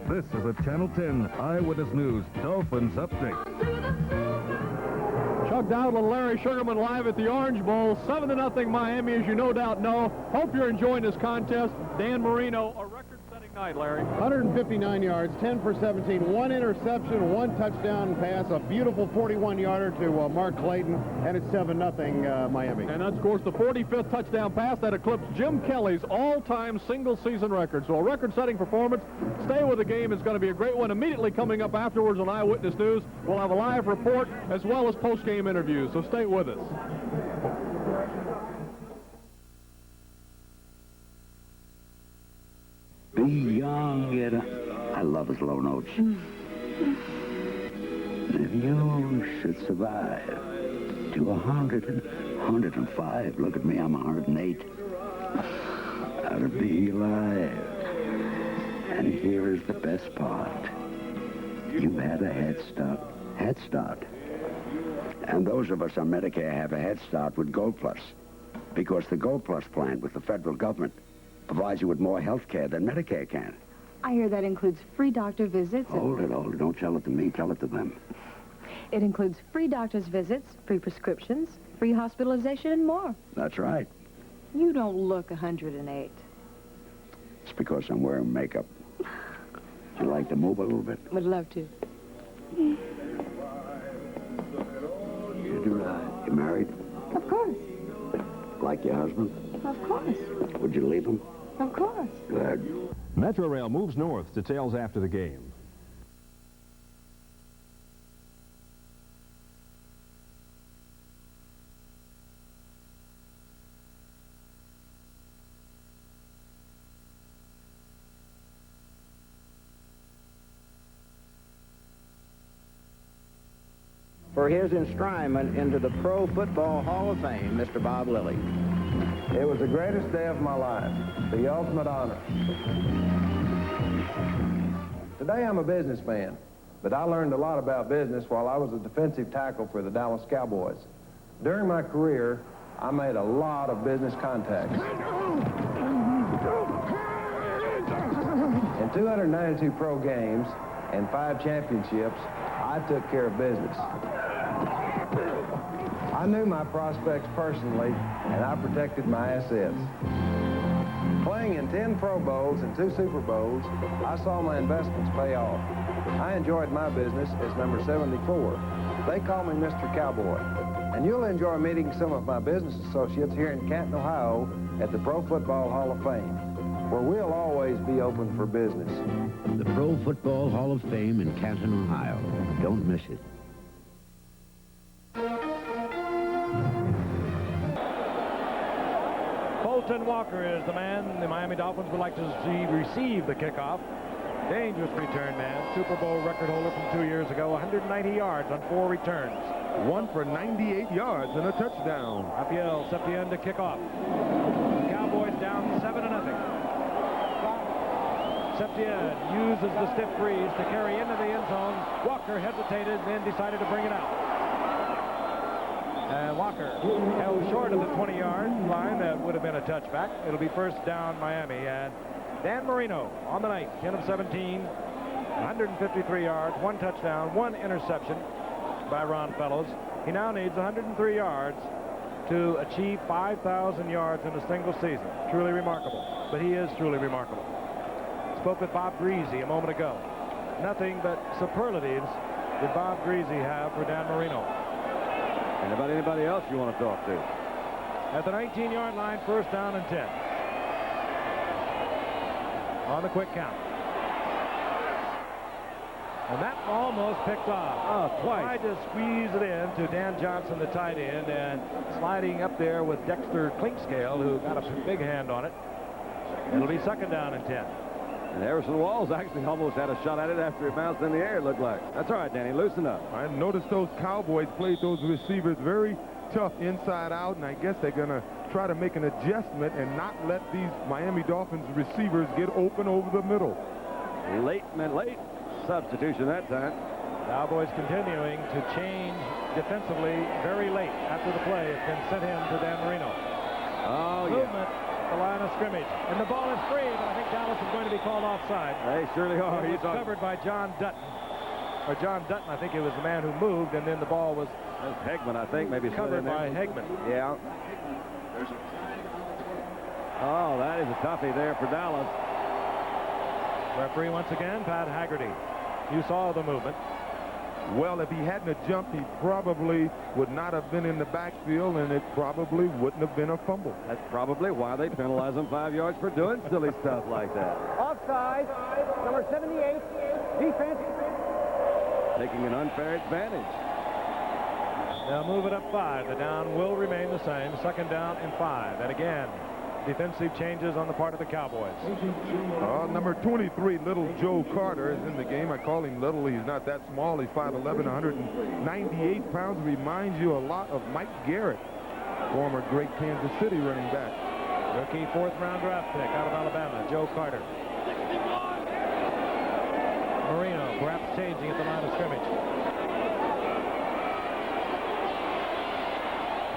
This is a Channel 10 Eyewitness News Dolphins update. Chuck Dowdle and Larry Sugarman live at the Orange Bowl. 7-0 Miami, as you no doubt know. Hope you're enjoying this contest. Dan Marino, a record-setting night, Larry. 159 yards, 10 for 17, one interception, one touchdown pass, a beautiful 41-yarder to Mark Clayton, and it's 7-0 Miami. And that's, of course, the 45th touchdown pass that eclipsed Jim Kelly's all-time single-season record. So a record-setting performance. Stay with the game. It's going to be a great one. Immediately coming up afterwards on Eyewitness News, we'll have a live report as well as post-game interviews. So stay with us. Be young, yet I love his low notes. If you should survive to 105, look at me, I'm 108. Ought to be alive. And here is the best part. You've had a head start. And those of us on Medicare have a head start with Gold Plus, because the Gold Plus plan with the federal government provides you with more health care than Medicare can. I hear that includes free doctor visits. Hold it. Don't tell it to me. Tell it to them. It includes free doctor's visits, free prescriptions, free hospitalization, and more. That's right. You don't look 108. It's because I'm wearing makeup. Would you like to move a little bit? Would love to. You married? Of course. Like your husband? Of course. Would you leave him? Of course. Good. Metro Rail moves north. Details after the game. For his enshrinement into the Pro Football Hall of Fame, Mr. Bob Lilly. It was the greatest day of my life, the ultimate honor. Today I'm a businessman, but I learned a lot about business while I was a defensive tackle for the Dallas Cowboys. During my career, I made a lot of business contacts. In 292 pro games and 5 championships, I took care of business. I knew my prospects personally, and I protected my assets. Playing in 10 Pro Bowls and 2 Super Bowls, I saw my investments pay off. I enjoyed my business as number 74. They call me Mr. Cowboy. And you'll enjoy meeting some of my business associates here in Canton, Ohio at the Pro Football Hall of Fame, where we'll always be open for business. The Pro Football Hall of Fame in Canton, Ohio. Don't miss it. Colton Walker is the man the Miami Dolphins would like to see receive the kickoff. Dangerous return man. Super Bowl record holder from 2 years ago. 190 yards on 4 returns. 1 for 98 yards and a touchdown. Rafael Septien to kick off. Cowboys down 7-0. Septien uses the stiff breeze to carry into the end zone. Walker hesitated, then decided to bring it out. And Walker held short of the 20-yard line. That would have been a touchback. It'll be first down Miami. And Dan Marino on the night, 10 of 17, 153 yards, 1 touchdown, 1 interception by Ron Fellows. He now needs 103 yards to achieve 5,000 yards in a single season. Truly remarkable. But he is truly remarkable. Spoke with Bob Greasy a moment ago. Nothing but superlatives did Bob Greasy have for Dan Marino. And about anybody else you want to talk to? At the 19-yard line, first down and 10. On the quick count. And that almost picked off. Oh, twice. Tried to squeeze it in to Dan Johnson, the tight end, and sliding up there with Dexter Clinkscale, who got a big hand on it. It'll be second down and 10. And Harrison Walls actually almost had a shot at it after it bounced in the air, it looked like. That's all right, Danny. Loosen up. I noticed those Cowboys played those receivers very tough inside out, and I guess they're going to try to make an adjustment and not let these Miami Dolphins receivers get open over the middle. Late substitution that time. Cowboys continuing to change defensively very late after the play has been sent in to Dan Marino. Oh, Movement the line of scrimmage. And the ball is free, but I think Dallas is going to be called offside. They surely are. It was covered by John Dutton. Or John Dutton, I think it was the man who moved, and then the ball was Hegman, I think, maybe covered by Hegman. Yeah. Oh, that is a toughie there for Dallas. Referee once again, Pat Haggerty. You saw the movement. Well, if he hadn't have jumped, he probably would not have been in the backfield, and it probably wouldn't have been a fumble. That's probably why they penalize him 5 yards for doing silly stuff like that. Offside, number 78, defense. Taking an unfair advantage. They'll move it up 5. The down will remain the same. Second down and 5. And again, defensive changes on the part of the Cowboys. Number 23, little Joe Carter, is in the game. I call him little. He's not that small. He's 5'11", 198 pounds. Reminds you a lot of Mike Garrett, former great Kansas City running back. Rookie 4th-round draft pick out of Alabama, Joe Carter. Marino perhaps changing at the line of scrimmage.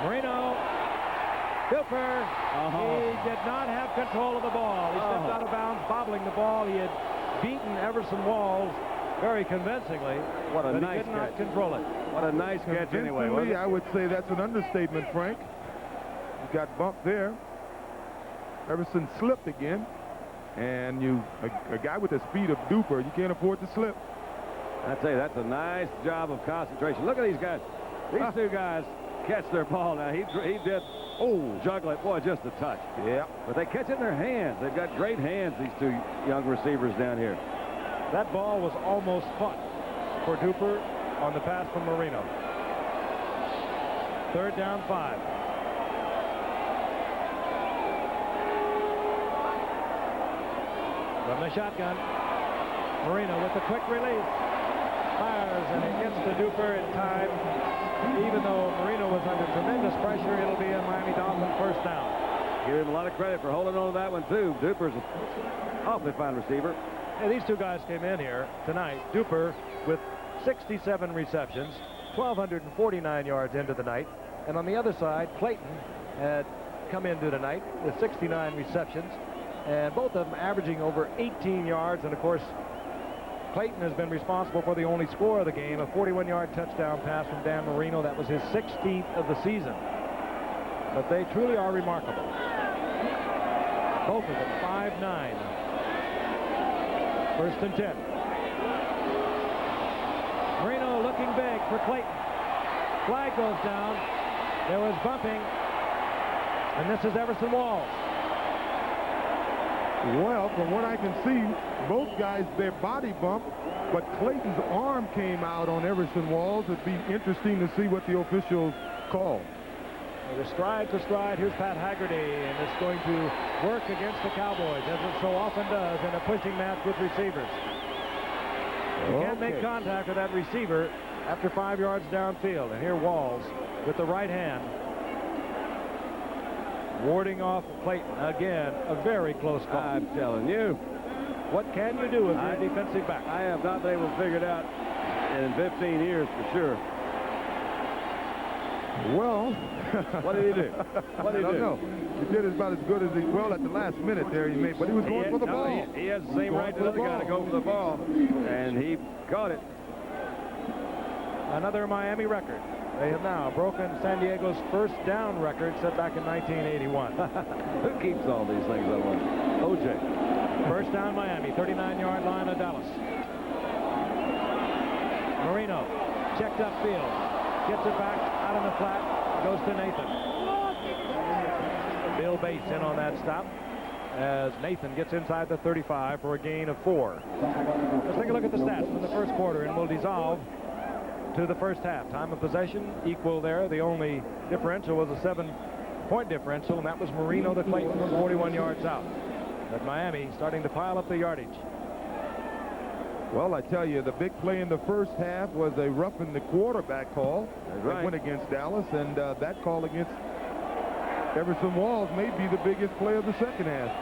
Marino. Duper. He did not have control of the ball. He stepped out of bounds, bobbling the ball. He had beaten Everson Walls very convincingly. What a but nice he did not catch. control it. What a nice catch anyway, wasn't it? I would say that's an understatement, Frank. He got bumped there. Everson slipped again. And a guy with the speed of Duper, you can't afford to slip. I tell you, that's a nice job of concentration. Look at these guys. These two guys catch their ball now. He did juggle it. Boy, just a touch. Yeah. But they catch it in their hands. They've got great hands, these two young receivers down here. That ball was almost caught for Duper on the pass from Marino. 3rd down, 5. From the shotgun, Marino with the quick release. Fires, and it gets to Duper in time. Even though Marino was under tremendous pressure, it'll be a Miami Dolphins 1st down. Give him a lot of credit for holding on to that one, too. Duper's an awfully fine receiver. Yeah, these two guys came in here tonight. Duper with 67 receptions, 1,249 yards into the night. And on the other side, Clayton had come into tonight with 69 receptions. And both of them averaging over 18 yards. And, of course, Clayton has been responsible for the only score of the game, a 41-yard touchdown pass from Dan Marino. That was his 16th of the season. But they truly are remarkable. Both of them 5'9". 1st and 10. Marino looking big for Clayton. Flag goes down. There was bumping. And this is Everson Walls. Well, from what I can see, both guys, their body bumped, but Clayton's arm came out on Everson Walls. It'd be interesting to see what the officials call. Well, stride for stride, here's Pat Haggerty, and it's going to work against the Cowboys, as it so often does in a pushing match with receivers. You can't make contact with that receiver after 5 yards downfield. And here Walls with the right hand, warding off Clayton. Again, a very close call. I'm telling you. What can you do if you're a defensive back? I have not been able to figure it out in 15 years for sure. Well, what did he do? What did he do? I don't know. He did about as good as he, well, at the last minute there he made, but he was going for the ball. He has the same right as the other guy to go for the ball, and he caught it. Another Miami record. They have now broken San Diego's 1st down record set back in 1981. Who keeps all these things, I wonder? O.J. 1st down Miami, 39-yard line of Dallas. Marino checked upfield. Gets it back out in the flat. Goes to Nathan. Bill Bates in on that stop as Nathan gets inside the 35 for a gain of 4. Let's take a look at the stats from the 1st quarter, and we'll dissolve to the 1st half. Time of possession equal there. The only differential was a 7-point differential, and that was Marino to Clayton from 41 yards out. But Miami starting to pile up the yardage. Well, I tell you, the big play in the 1st half was a roughing the quarterback call that went against Dallas, and that call against Everson Walls may be the biggest play of the 2nd half.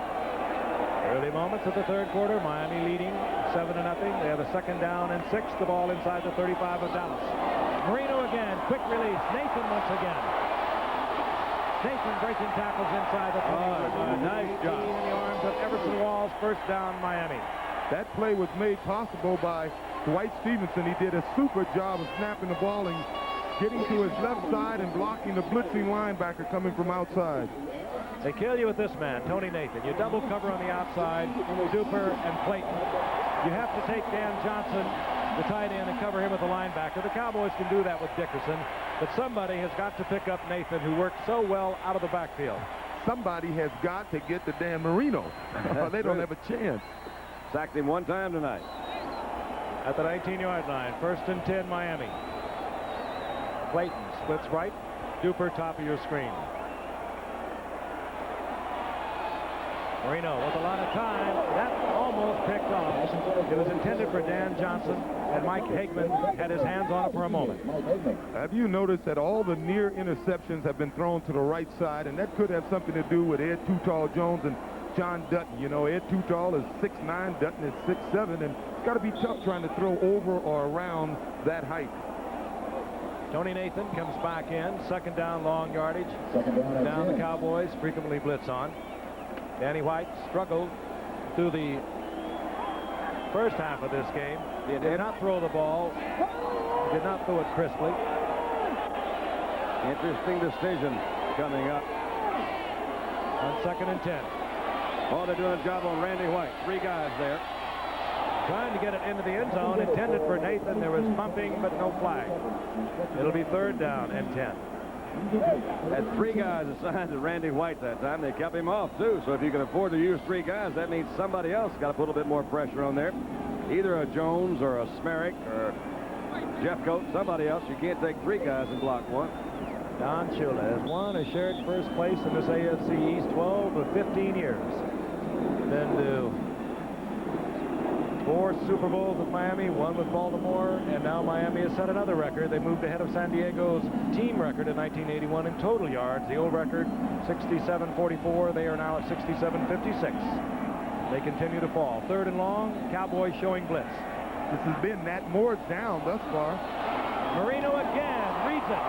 Early moments of the 3rd quarter, Miami leading 7-0. They have a 2nd down and 6. The ball inside the 35 of Dallas. Marino again, quick release. Nathan once again. Nathan breaking tackles inside the 20. Nice job. In the arms of Everson Walls. First down, Miami. That play was made possible by Dwight Stevenson. He did a super job of snapping the ball and getting to his left side and blocking the blitzing linebacker coming from outside. They kill you with this man, Tony Nathan. You double cover on the outside, Duper and Clayton. You have to take Dan Johnson, the tight end, and cover him with the linebacker. The Cowboys can do that with Dickerson, but somebody has got to pick up Nathan, who worked so well out of the backfield. Somebody has got to get to Dan Marino, or they don't have a chance. Sacked him one time tonight. At the 19-yard line, 1st and 10, Miami. Clayton splits right. Duper, top of your screen. Marino with a lot of time. That almost picked off. It was intended for Dan Johnson, and Mike Hageman had his hands on it for a moment. Have you noticed that all the near interceptions have been thrown to the right side, and that could have something to do with Ed Too Tall Jones and John Dutton. You know, Ed Too Tall is 6'9", Dutton is 6'7", and it's got to be tough trying to throw over or around that height. Tony Nathan comes back in. 2nd down, long yardage. Down the Cowboys frequently blitz on. Danny White struggled through the first half of this game. He did not throw the ball. He did not throw it crisply. Interesting decision coming up. On 2nd and 10. Oh, they're doing a job on Randy White. 3 guys there. Trying to get it into the end zone. Intended for Nathan. There was bumping, but no flag. It'll be 3rd down and 10. Had 3 guys assigned to Randy White that time. They kept him off, too. So if you can afford to use 3 guys, that means somebody else got to put a bit more pressure on there. Either a Jones or a Smerick or Jeff Coates, somebody else. You can't take 3 guys and block one. Don Shula has won a shared first place in this AFC East 12 of 15 years. Been to 4 Super Bowls with Miami, 1 with Baltimore, and now Miami has set another record. They moved ahead of San Diego's team record in 1981 in total yards. The old record, 67-44. They are now at 67-56. They continue to fall. 3rd and long, Cowboys showing blitz. This has been Nat Moore's down thus far. Marino again, reads it.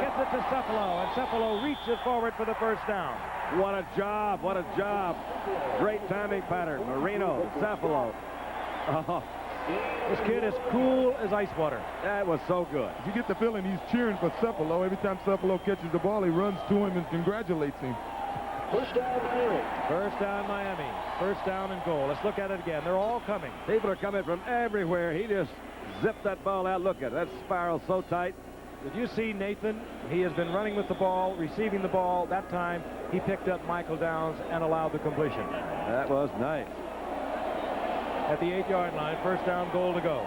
Gets it to Cephalo, and Cephalo reaches forward for the 1st down. What a job, what a job. Great timing pattern. Marino, Cephalo. Oh. This kid is cool as ice water. That was so good. You get the feeling he's cheering for Cephalo. Every time Cephalo catches the ball, he runs to him and congratulates him. 1st down, Miami. 1st down, Miami. 1st down and goal. Let's look at it again. They're all coming. People are coming from everywhere. He just zipped that ball out. Look at that spiral so tight. Did you see Nathan? He has been running with the ball, receiving the ball. That time, he picked up Michael Downs and allowed the completion. That was nice. At the 8-yard line, 1st down, goal to go.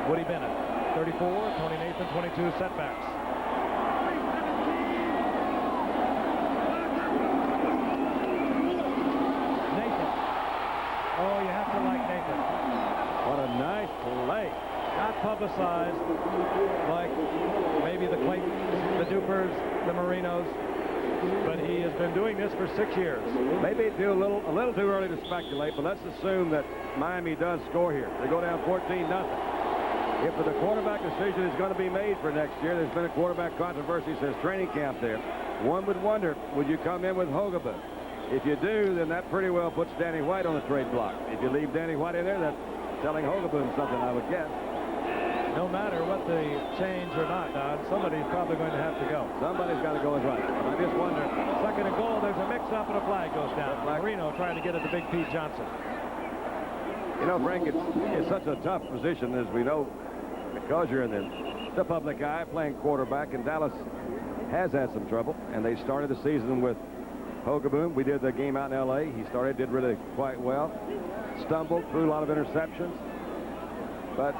Woody Bennett, 34, Tony Nathan, 22, setbacks. Nathan. Oh, you have to like Nathan. What a nice play. Not publicized like maybe the Claytons, the Dupers, the Marinos. But he has been doing this for 6 years. Maybe it's a little too early to speculate, but let's assume that Miami does score here. They go down 14-0. If the quarterback decision is going to be made for next year, there's been a quarterback controversy since training camp there. One would wonder, would you come in with Hogabun? If you do, then that pretty well puts Danny White on the trade block. If you leave Danny White in there, that's telling Hogabun something, I would guess. No matter what the change or not, Don, somebody's probably going to have to go. Somebody's got to go is right. I just wonder. 2nd and goal, there's a mix-up and a flag goes down. Marino trying to get it to Big Pete Johnson. You know, Frank, it's such a tough position, as we know, because you're in the public eye playing quarterback, and Dallas has had some trouble, and they started the season with Hogabun. We did the game out in L.A. He did really quite well. Stumbled, threw a lot of interceptions. But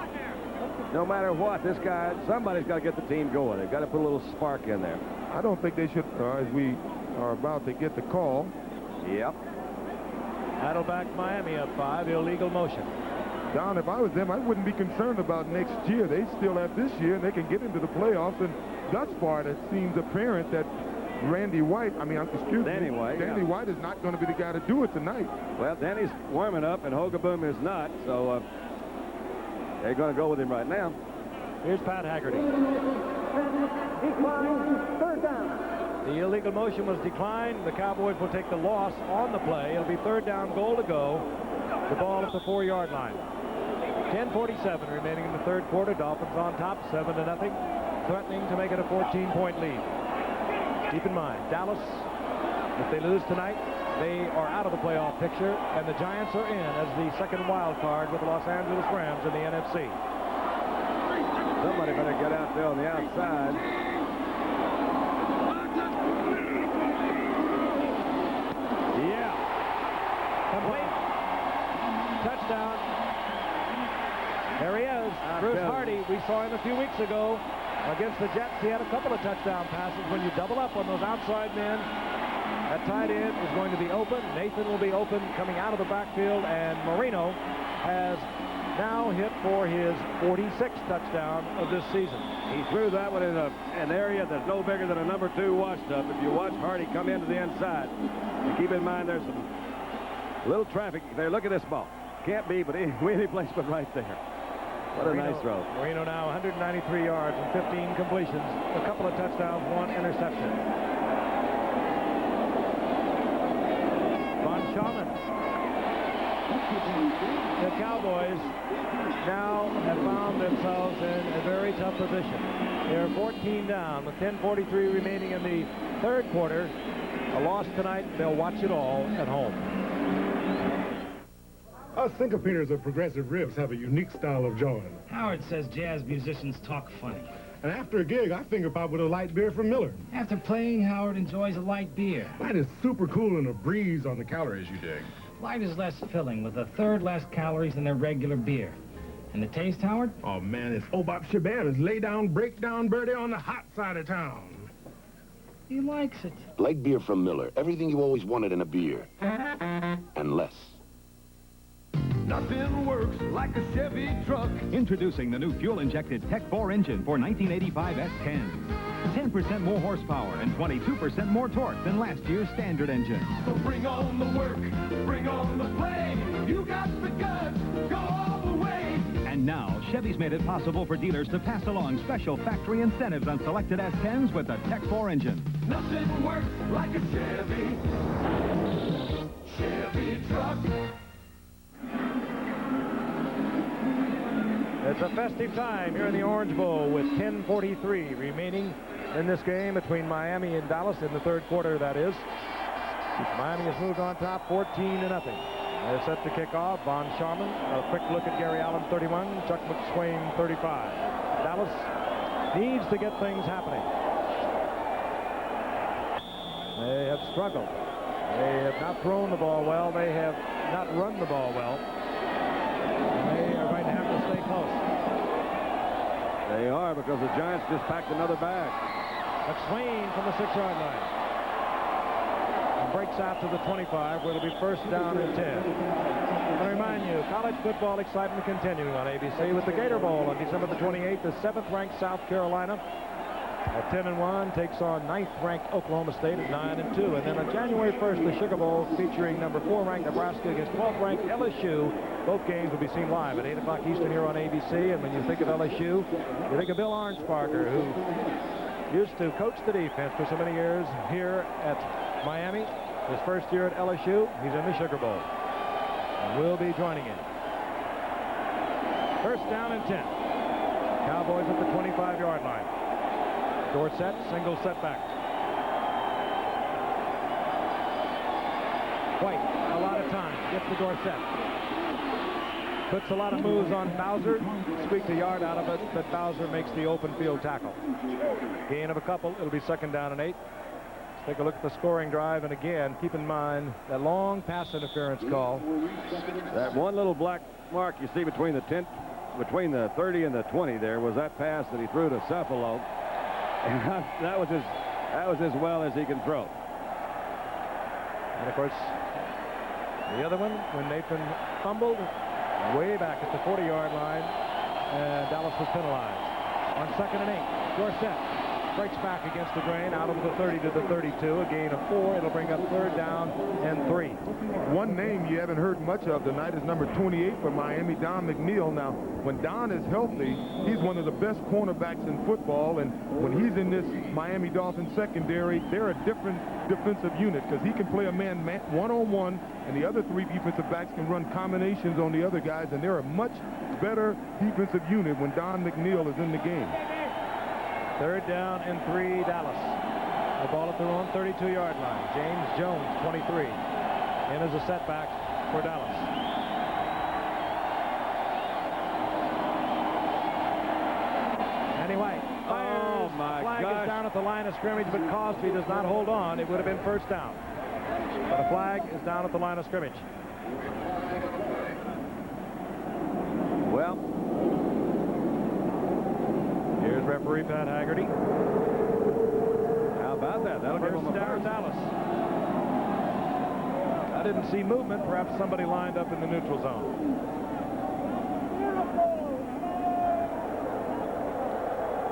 no matter what, this guy, somebody's got to get the team going. They've got to put a little spark in there. I don't think they should, as we are about to get the call. Yep. Saddleback Miami up 5, illegal motion. Don, if I was them, I wouldn't be concerned about next year. They still have this year, and they can get into the playoffs. And thus far, it seems apparent that Danny White is not going to be the guy to do it tonight. Well, Danny's warming up, and Hogabun is not, so they're going to go with him right now. Here's Pat Haggerty. Third down. The illegal motion was declined. The Cowboys will take the loss on the play. It'll be third down, goal to go. The ball at the 4-yard line. 10:47 remaining in the third quarter. Dolphins on top, 7-0, threatening to make it a 14-point lead. Keep in mind, Dallas, if they lose tonight, they are out of the playoff picture, and the Giants are in as the second wild card with the Los Angeles Rams in the NFC. Somebody better get out there on the outside. Yeah. Complete. Touchdown. There he is, Bruce Hardy. We saw him a few weeks ago against the Jets. He had a couple of touchdown passes. When you double up on those outside men, that tight end is going to be open. Nathan will be open coming out of the backfield, and Marino has now hit for his 46th touchdown of this season. He threw that one in an area that's no bigger than a number 2 washed-up. If you watch Hardy come into the inside, and keep in mind there's some little traffic there. Look at this ball. Can't be but any place but right there. What a nice throw. Marino now 193 yards and 15 completions, a couple of touchdowns, 1 interception. Von Schaumann. The Cowboys now have found themselves in a very tough position. They're 14 down with 10:43 remaining in the third quarter. A loss tonight, they'll watch it all at home. Us syncopators of progressive riffs have a unique style of jawing. Howard says jazz musicians talk funny. And after a gig, I finger pop with a light beer from Miller. After playing, Howard enjoys a light beer. Light is super cool and a breeze on the calories, you dig. Light is less filling, with a third less calories than their regular beer. And the taste, Howard? Oh, man, it's Obop Shabam. It's lay down, break down, birdie on the hot side of town. He likes it. Light beer from Miller. Everything you always wanted in a beer. And less. Nothing works like a Chevy truck. Introducing the new fuel-injected Tech 4 engine for 1985 S10s. 10% more horsepower and 22% more torque than last year's standard engine. So bring on the work, bring on the play. You got the guts, go all the way. And now, Chevy's made it possible for dealers to pass along special factory incentives on selected S10s with the Tech 4 engine. Nothing works like a Chevy truck. It's a festive time here in the Orange Bowl with 10:43 remaining in this game between Miami and Dallas in the third quarter, that is. Miami has moved on top 14-0. They're set to kick off. Von Schaumann, a quick look at Gary Allen, 31, Chuck McSwain, 35. Dallas needs to get things happening. They have struggled. They have not thrown the ball well. They have not run the ball well. They are going to have to stay close. They are, because the Giants just packed another bag. McSwain from the 6-yard line. And breaks out to the 25, where it'll be first down and 10. I remind you, college football excitement continuing on ABC with the Gator Bowl on December the 28th. The 7th-ranked South Carolina at 10-1 takes on 9th-ranked Oklahoma State at 9-2. And then on January 1st, the Sugar Bowl featuring number 4-ranked Nebraska against 12th-ranked LSU. Both games will be seen live at 8 o'clock Eastern here on ABC. And when you think of LSU, you think of Bill Arnsparger, who used to coach the defense for so many years here at Miami. His first year at LSU, he's in the Sugar Bowl. And we'll be joining him. First down and 10. Cowboys at the 25-yard line. Dorsett, single setback. White, a lot of time. Gets to Dorsett. Puts a lot of moves on Bowser. Squeaked a yard out of it, but Bowser makes the open field tackle. Gain of a couple. It'll be second down and 8. Let's take a look at the scoring drive. And again, keep in mind that long pass interference call. That one little black mark you see between the 30 and the 20 there was that pass that he threw to Cephalo. And that was as well as he can throw. And of course, the other one, when Nathan fumbled way back at the 40-yard line, and Dallas was penalized. On second and 8, Dorsett breaks back against the grain, out of the 30 to the 32, a gain of 4. It'll bring up 3rd down and 3. One name you haven't heard much of tonight is number 28 for Miami, Don McNeil. Now, when Don is healthy, he's one of the best cornerbacks in football, and when he's in this Miami Dolphins secondary, they're a different defensive unit because he can play a man one-on-one, and the other 3 defensive backs can run combinations on the other guys, and they're a much better defensive unit when Don McNeil is in the game. 3rd down and 3, Dallas. The ball at their own 32-yard line. James Jones, 23, in as a setback for Dallas. Anyway, fires. Flag is down at the line of scrimmage, but Cosby does not hold on. It would have been 1st down. But a flag is down at the line of scrimmage. Well, here's referee Pat Haggerty. How about that? That'll give him a down, Dallas. I didn't see movement. Perhaps somebody lined up in the neutral zone.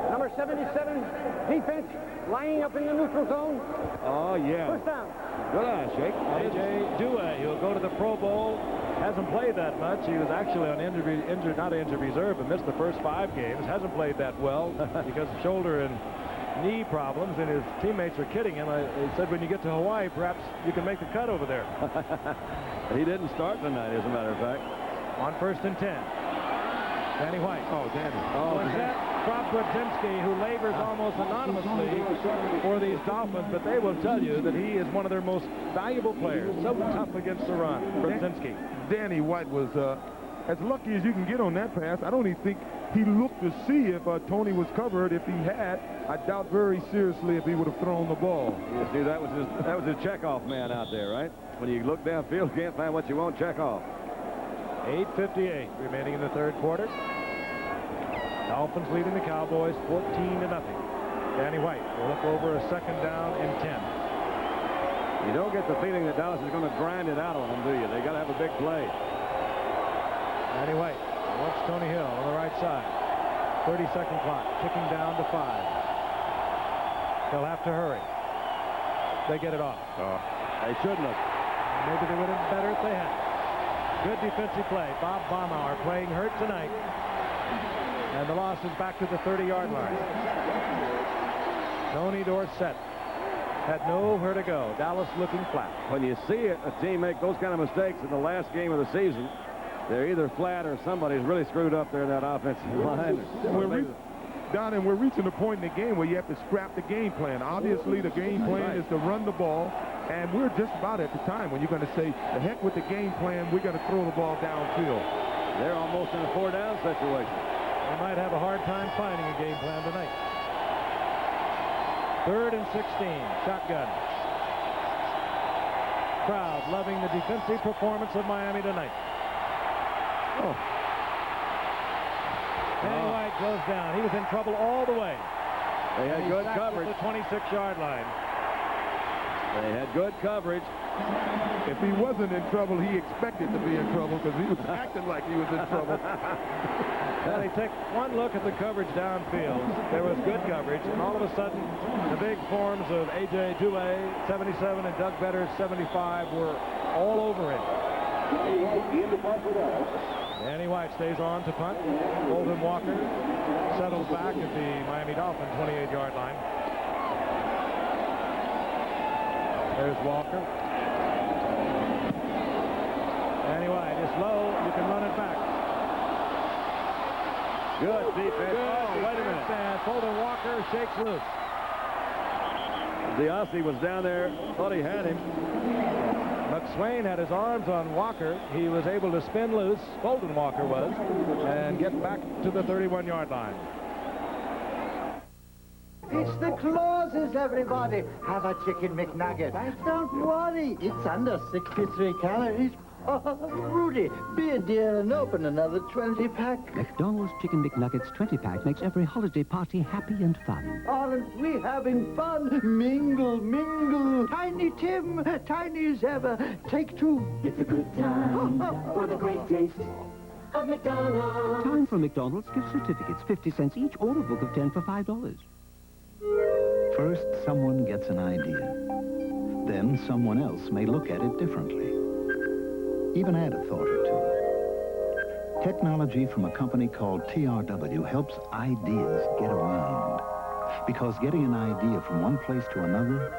Number 77, defense, lining up in the neutral zone. Oh, yeah. 1st down. Good eye, Shake. A.J. Dewey, who'll go to the Pro Bowl. Hasn't played that much. He was actually on not injured reserve, but missed the first 5 games. Hasn't played that well because of shoulder and knee problems, and his teammates are kidding him. He said when you get to Hawaii, perhaps you can make the cut over there. He didn't start tonight, as a matter of fact. On 1st and 10. Danny White. Oh, Danny. Oh, Rob Budzinski, who labors almost anonymously for these Dolphins, but they will tell you that he is one of their most valuable players. So tough against the run. Budzinski. Danny White was as lucky as you can get on that pass. I don't even think he looked to see if Tony was covered. If he had, I doubt very seriously if he would have thrown the ball. You see, that was his checkoff man out there, right? When you look downfield, can't find what you want, check off. 8:58 remaining in the 3rd quarter. Dolphins leading the Cowboys 14-0. Danny White will look over a 2nd down and 10. You don't get the feeling that Dallas is going to grind it out on them, do you? They got to have a big play. Danny White wants Tony Hill on the right side. 30-second clock, ticking down to 5. They'll have to hurry. They get it off. They shouldn't have. Maybe they would have been better if they had. Good defensive play. Bob Baumauer playing hurt tonight. And the loss is back to the 30-yard line. Tony Dorsett had nowhere to go. Dallas looking flat. When you see a team make those kind of mistakes in the last game of the season, they're either flat or somebody's really screwed up there in that offensive line. Don, and we're reaching a point in the game where you have to scrap the game plan. Obviously, the game plan is to run the ball, and we're just about at the time when you're going to say, the heck with the game plan, we're going to throw the ball downfield. They're almost in a 4-down situation. They might have a hard time finding a game plan tonight. 3rd and 16, shotgun. Crowd loving the defensive performance of Miami tonight. Danny White goes down. He was in trouble all the way. They had good coverage. At the 26-yard line. They had good coverage. If he wasn't in trouble, he expected to be in trouble because he was acting like he was in trouble. Well, he took one look at the coverage downfield. There was good coverage, and all of a sudden, the big forms of A.J. Dewey, 77, and Doug Betters, 75, were all over him. Danny White stays on to punt. Holden Walker settles back at the Miami Dolphins 28-yard line. There's Walker. Danny White is low. You can run it back. Good defense. Oh, wait a minute. Holden Walker shakes loose. Diassi was down there, thought he had him. McSwain had his arms on Walker. He was able to spin loose, Holden Walker was, and get back to the 31-yard line. It's the Clauses, everybody. Have a chicken McNugget. Don't worry, it's under 63 calories. Oh, Rudy, be a dear and open another 20-pack. McDonald's Chicken McNuggets 20-pack makes every holiday party happy and fun. Aren't we having fun? Mingle, mingle. Tiny Tim, tiny as ever. Take 2. It's a good time for the great taste of McDonald's. Time for McDonald's gift certificates, 50 cents each, or a book of 10 for $5. First, someone gets an idea. Then someone else may look at it differently. Even add a thought or two. Technology from a company called TRW helps ideas get around. Because getting an idea from one place to another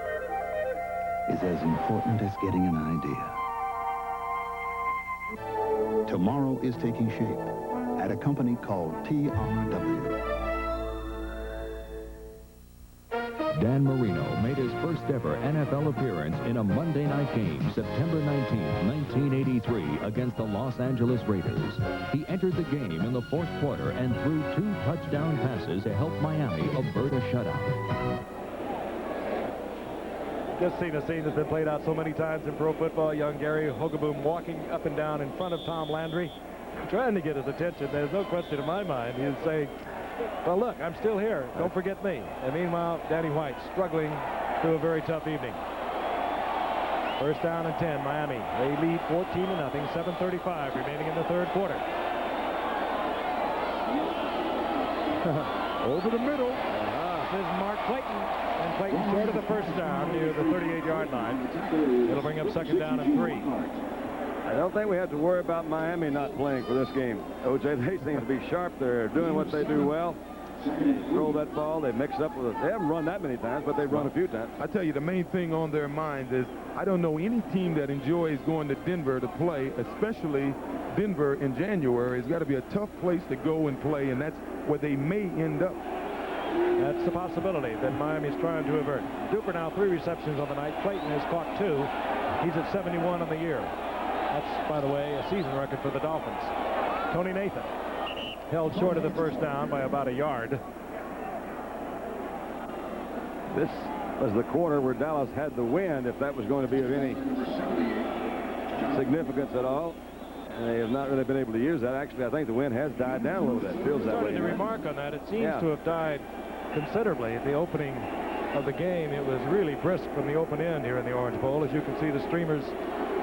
is as important as getting an idea. Tomorrow is taking shape at a company called TRW. Dan Marino made his first ever NFL appearance in a Monday night game, September 19, 1983, against the Los Angeles Raiders. He entered the game in the fourth quarter and threw 2 touchdown passes to help Miami avert a shutout. Just seen a scene that's been played out so many times in pro football. Young Gary Hogaboom walking up and down in front of Tom Landry, trying to get his attention. There's no question in my mind. He's saying, well, look, I'm still here. Don't forget me. And meanwhile, Danny White struggling through a very tough evening. First down and 10, Miami. They lead 14-0, 7:35 remaining in the third quarter. Over the middle. This is Mark Clayton. And Clayton short of the first down near the 38-yard line. It'll bring up second down and 3. I don't think we have to worry about Miami not playing for this game. O.J., they seem to be sharp. They're doing what they do well. They throw that ball. They mix up with it. They haven't run that many times, but they've run a few times. I tell you, the main thing on their minds is I don't know any team that enjoys going to Denver to play, especially Denver in January. It's got to be a tough place to go and play, and that's where they may end up. That's the possibility that Miami's trying to avert. Duper now 3 receptions on the night. Clayton has caught 2. He's at 71 on the year. That's, by the way, a season record for the Dolphins. Tony Nathan held short of the first down by about a yard. This was the quarter where Dallas had the wind, if that was going to be of any significance at all. And they have not really been able to use that. Actually, I think the wind has died down a little bit. It feels that way. To remark on that, it seems to have died considerably at the opening of the game. It was really brisk from the open end here in the Orange Bowl. As you can see, the streamers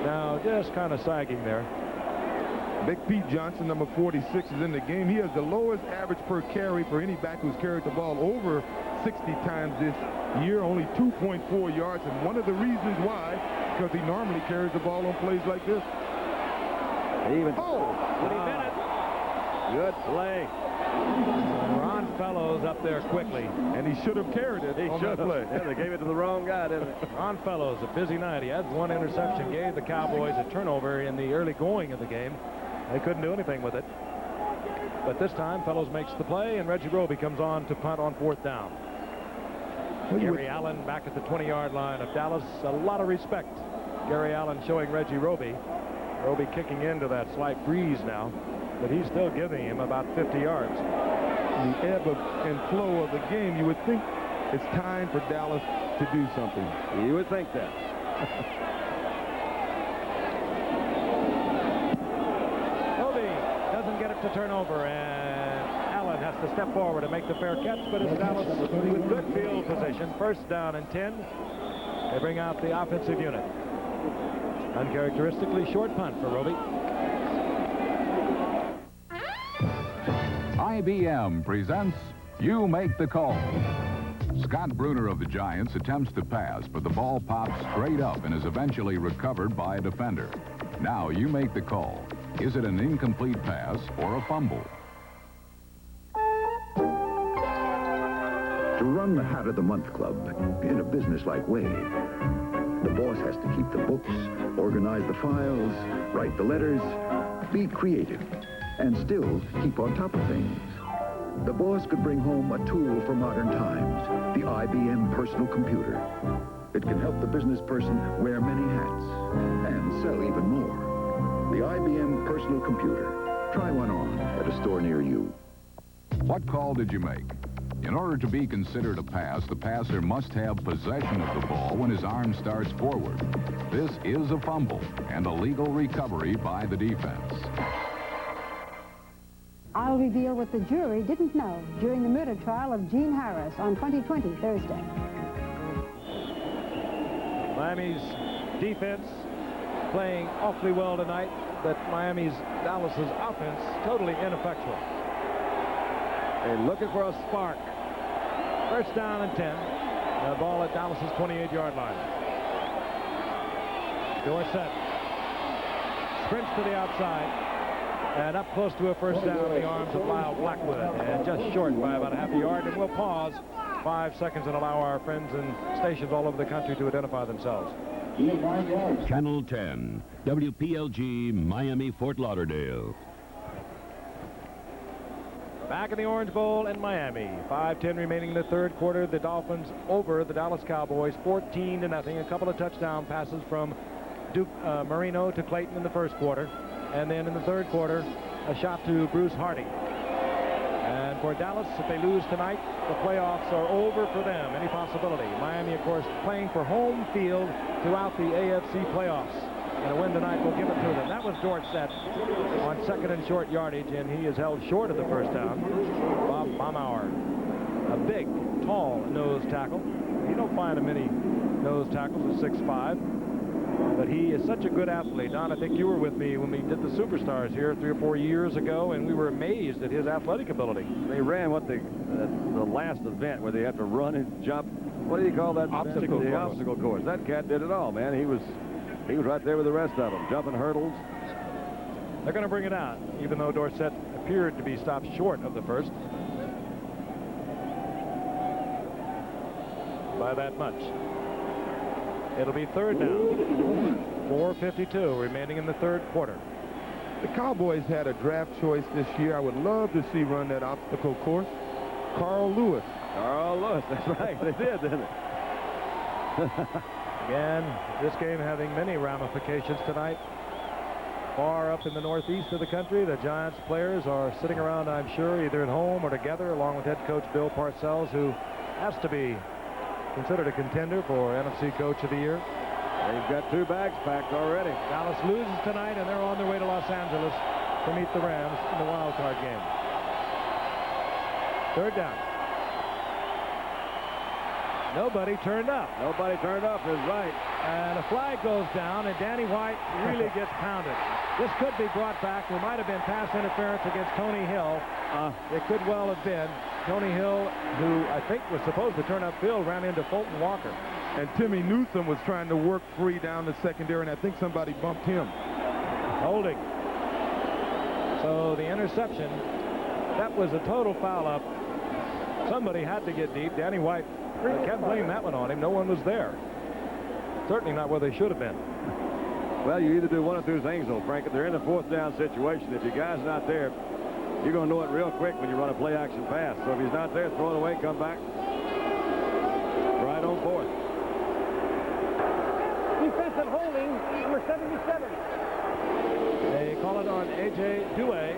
now just kind of sagging there. Big Pete Johnson, number 46, is in the game. He has the lowest average per carry for any back who's carried the ball over 60 times this year, only 2.4 yards. And one of the reasons why, because he normally carries the ball on plays like this. Even. Woody Bennett. Good play. Ron Fellows up there quickly. And he should have carried it on that play. Yeah, they gave it to the wrong guy, didn't they? Ron Fellows, a busy night. He had 1 interception, gave the Cowboys a turnover in the early going of the game. They couldn't do anything with it. But this time, Fellows makes the play, and Reggie Roby comes on to punt on 4th down. Gary Allen back at the 20-yard line of Dallas. A lot of respect. Gary Allen showing Reggie Roby. Roby kicking into that slight breeze now, but he's still giving him about 50 yards. The ebb and flow of the game, you would think it's time for Dallas to do something. You would think that. Roby doesn't get it to turn over, and Allen has to step forward and make the fair catch, but it's Dallas with good field position. First down and 10. They bring out the offensive unit. Uncharacteristically short punt for Roby. IBM presents You Make the Call. Scott Bruner of the Giants attempts to pass, but the ball pops straight up and is eventually recovered by a defender. Now you make the call. Is it an incomplete pass or a fumble? To run the Hat of the Month Club in a business-like way, the boss has to keep the books, organize the files, write the letters, be creative, and still keep on top of things. The boss could bring home a tool for modern times, the IBM personal computer. It can help the business person wear many hats and sell even more. The IBM personal computer. Try one on at a store near you. What call did you make? In order to be considered a pass, the passer must have possession of the ball when his arm starts forward. This is a fumble and a legal recovery by the defense. I'll reveal what the jury didn't know during the murder trial of Gene Harris on 2020 Thursday. Miami's defense playing awfully well tonight, but Dallas's offense totally ineffectual. They're looking for a spark. First down and 10. The ball at Dallas's 28-yard line. Dorsett sprints to the outside and up close to a first down in the arms of Lyle Blackwood, and just short by about a half a yard. And we'll pause 5 seconds and allow our friends and stations all over the country to identify themselves. Channel 10, WPLG, Miami, Fort Lauderdale. Back in the Orange Bowl in Miami. 5:10 remaining in the third quarter. The Dolphins over the Dallas Cowboys 14-0. A couple of touchdown passes from Duke Marino to Clayton in the first quarter. And then in the third quarter, a shot to Bruce Hardy. And for Dallas, if they lose tonight, the playoffs are over for them. Any possibility. Miami, of course, playing for home field throughout the AFC playoffs. And a win tonight will give it to them. That was Dorsett on second and short yardage, and he is held short of the first down. Bob Baumauer, a big, tall nose tackle. You don't find many nose tackles at 6'5", but he is such a good athlete. Don, I think you were with me when we did the Superstars here 3 or 4 years ago, and we were amazed at his athletic ability. They ran the last event where they have to run and jump. What do you call that? Obstacle course. Obstacle course. That cat did it all, man. He was right there with the rest of them, jumping hurdles. They're going to bring it out, even though Dorsett appeared to be stopped short of the first by that much. It'll be third down. 4:52 remaining in the third quarter. The Cowboys had a draft choice this year I would love to see run that obstacle course. Carl Lewis. Carl Lewis, that's right. They did, didn't it? Again, this game having many ramifications tonight. Far up in the northeast of the country, the Giants players are sitting around, I'm sure, either at home or together, along with head coach Bill Parcells, who has to be considered a contender for NFC Coach of the Year. They've got 2 bags packed already. Dallas loses tonight, and they're on their way to Los Angeles to meet the Rams in the wild card game. Third down. Nobody turned up. Nobody turned up is right. And a flag goes down, and Danny White really gets pounded. This could be brought back. There might have been pass interference against Tony Hill. It could well have been. Tony Hill, who I think was supposed to turn upfield, ran into Fulton Walker. And Timmy Newsom was trying to work free down the secondary, and I think somebody bumped him. Holding. So the interception, that was a total foul up. Somebody had to get deep. Danny White, I can't blame that one on him. No one was there. Certainly not where they should have been. Well, you either do one of 2 things, though, Frank. If they're in a 4th down situation, if your guy's not there, you're going to know it real quick when you run a play-action pass. So if he's not there, throw it away, come back. Right on 4th. Defensive holding, number 77. They call it on A.J. Douay,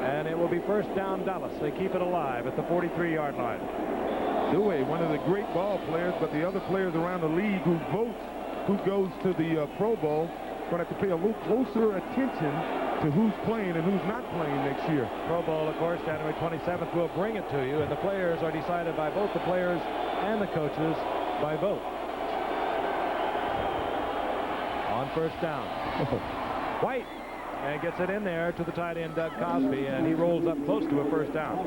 and it will be first down Dallas. They keep it alive at the 43-yard line. Douay, one of the great ball players, but the other players around the league who votes who goes to the Pro Bowl going to have to pay a little closer attention to who's playing and who's not playing next year. Pro Bowl, of course, January 27th. We'll bring it to you, and the players are decided by both the players and the coaches by vote. On first down. White, and gets it in there to the tight end, Doug Cosby, and he rolls up close to a first down.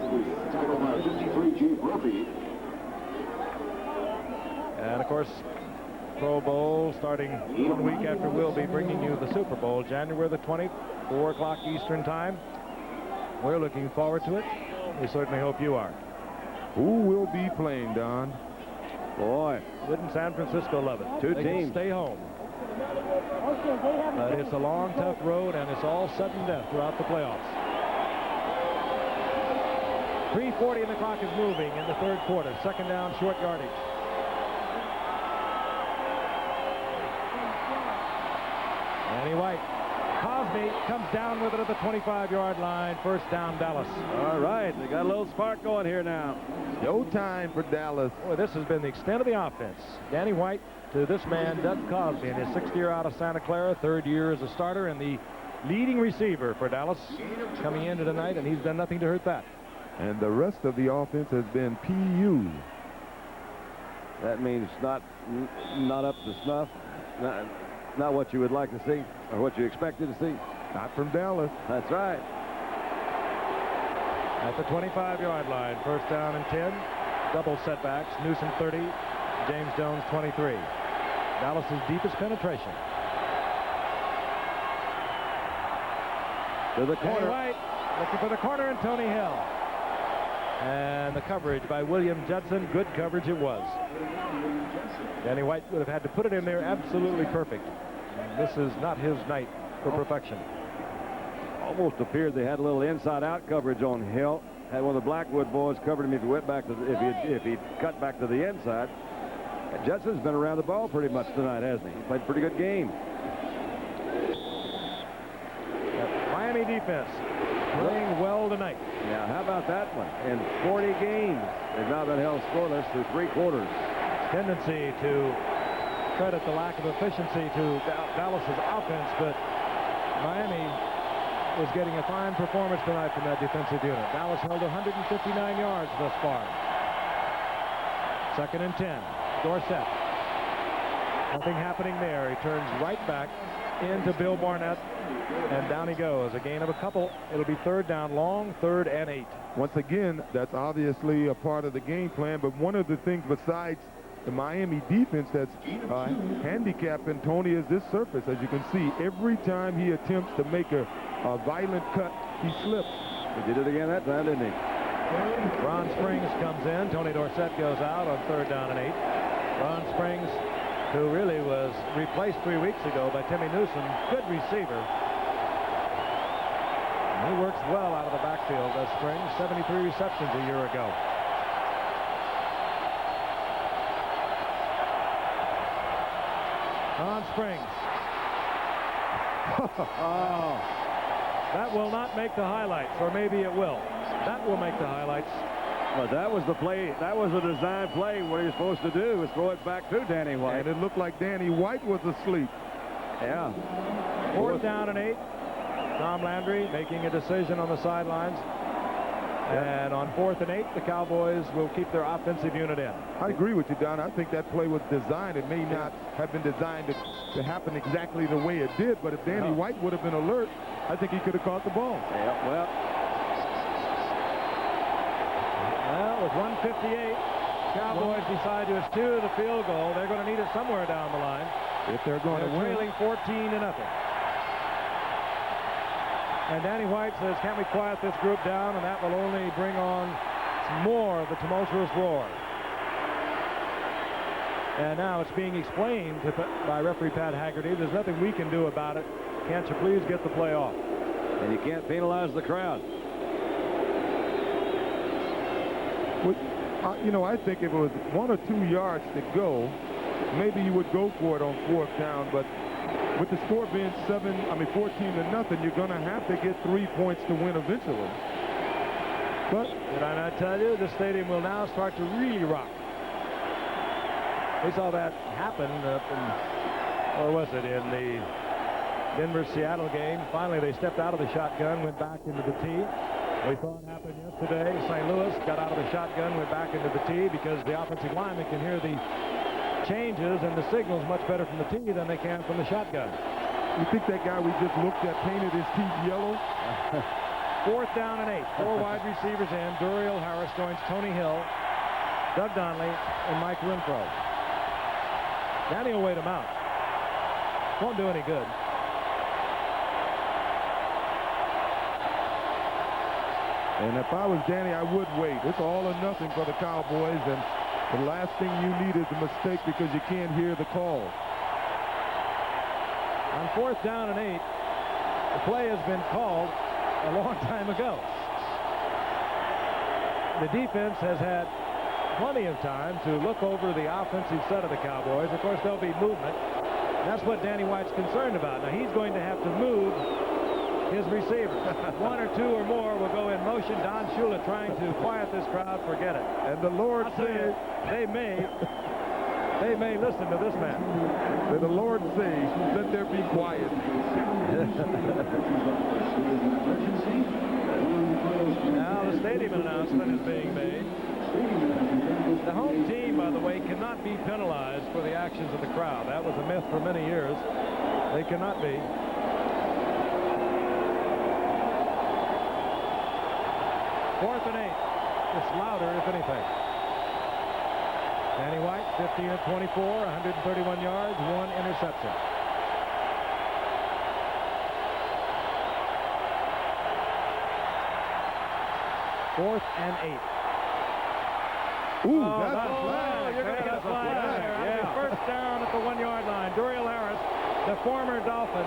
And, of course, Pro Bowl starting 1 week after we'll be bringing you the Super Bowl, January the 20th, 4 o'clock Eastern time. We're looking forward to it. We certainly hope you are. Who will be playing, Don? Boy, wouldn't San Francisco love it? 2 they teams. Can stay home. But it's a long, tough road, and it's all sudden death throughout the playoffs. 3:40 and the clock is moving in the third quarter. Second down, short yardage. Danny White. Cosby comes down with it at the 25-yard line. First down, Dallas. All right, they got a little spark going here now. No time for Dallas. Boy, this has been the extent of the offense. Danny White to this man, Doug Cosby, in his 6th year out of Santa Clara, 3rd year as a starter, and the leading receiver for Dallas coming into tonight, and he's done nothing to hurt that. And the rest of the offense has been PU. That means not up to snuff. Not what you would like to see or what you expected to see. Not from Dallas. That's right. At the 25-yard line, first down and 10. double setbacks. Newsom 30, James Jones 23. Dallas's deepest penetration. To the corner. White looking for the corner, and Tony Hill. And the coverage by William Judson. Good coverage it was. Danny White would have had to put it in there absolutely perfect. And this is not his night for perfection. Almost appeared they had a little inside-out coverage on Hill. Had one of the Blackwood boys covered him if he went back to if he cut back to the inside. And Judson's been around the ball pretty much tonight, hasn't he? He played a pretty good game. Miami defense playing well tonight. Yeah, how about that one? In 40 games, they've now been held scoreless through 3 quarters. Tendency to credit the lack of efficiency to Dallas's offense, but Miami was getting a fine performance tonight from that defensive unit. Dallas held 159 yards thus far. 2nd and 10. Dorsett. Nothing happening there. He turns right back into Bill Barnett, and down he goes. A gain of a couple. It'll be 3rd down long, 3rd and 8. Once again, that's obviously a part of the game plan, but one of the things besides the Miami defense that's handicapping Tony is this surface. As you can see, every time he attempts to make a violent cut, he slips. He did it again that time, didn't he? Ron Springs comes in. Tony Dorsett goes out on 3rd down and 8. Ron Springs, who really was replaced 3 weeks ago by Timmy Newsom, good receiver. And he works well out of the backfield, does Springs. 73 receptions a year ago. Ron Springs. Oh, that will not make the highlights, or maybe it will. That will make the highlights. But that was the play. That was the design play. What he was supposed to do was throw it back to Danny White. And it looked like Danny White was asleep. Yeah. 4th down and 8. Tom Landry making a decision on the sidelines. And on 4th and 8, the Cowboys will keep their offensive unit in. I agree with you, Don. I think that play was designed. It may not have been designed to happen exactly the way it did, but if Danny White would have been alert, I think he could have caught the ball. Yeah, well, with 1:58, Cowboys decide to eschew the field goal. They're going to need it somewhere down the line. If they're going to win. Trailing 14-0. And Danny White says, can't we quiet this group down? And that will only bring on some more of the tumultuous roar. And now it's being explained by referee Pat Haggerty. There's nothing we can do about it. Can't you please get the play off? And you can't penalize the crowd. Well, I think if it was 1 or 2 yards to go, maybe you would go for it on 4th down, but with the score being 14-0, you're going to have to get 3 points to win eventually. But did I not tell you, the stadium will now start to really rock. We saw that happen up in, or was it in the Denver-Seattle game? Finally, they stepped out of the shotgun, went back into the tee. We saw it happen yesterday. St. Louis got out of the shotgun, went back into the tee because the offensive lineman can hear the changes and the signals much better from the tee than they can from the shotgun. You think that guy we just looked at painted his teeth yellow? 4th down and 8. 4 wide receivers in. Duriel Harris joins Tony Hill, Doug Donnelly, and Mike Renfro. Danny will wait him out. Won't do any good. And if I was Danny, I would wait. It's all or nothing for the Cowboys, and the last thing you need is a mistake because you can't hear the call. On 4th down and 8, the play has been called a long time ago. The defense has had plenty of time to look over the offensive set of the Cowboys. Of course, there'll be movement. That's what Danny White's concerned about. Now, he's going to have to move his receivers. 1 or 2 or more will go in motion. Don Shula trying to quiet this crowd. Forget it. And the Lord says they may listen to this man. May the Lord say, let there be quiet. Now the stadium announcement is being made. The home team, by the way, cannot be penalized for the actions of the crowd. That was a myth for many years. They cannot be. Fourth and 8. It's louder, if anything. Danny White, 15 of 24, 131 yards, 1 interception. Fourth and 8. Ooh, that's a flag. You're going to get a flag there. Yeah. First down at the 1-yard line. Duriel Harris, the former Dolphin,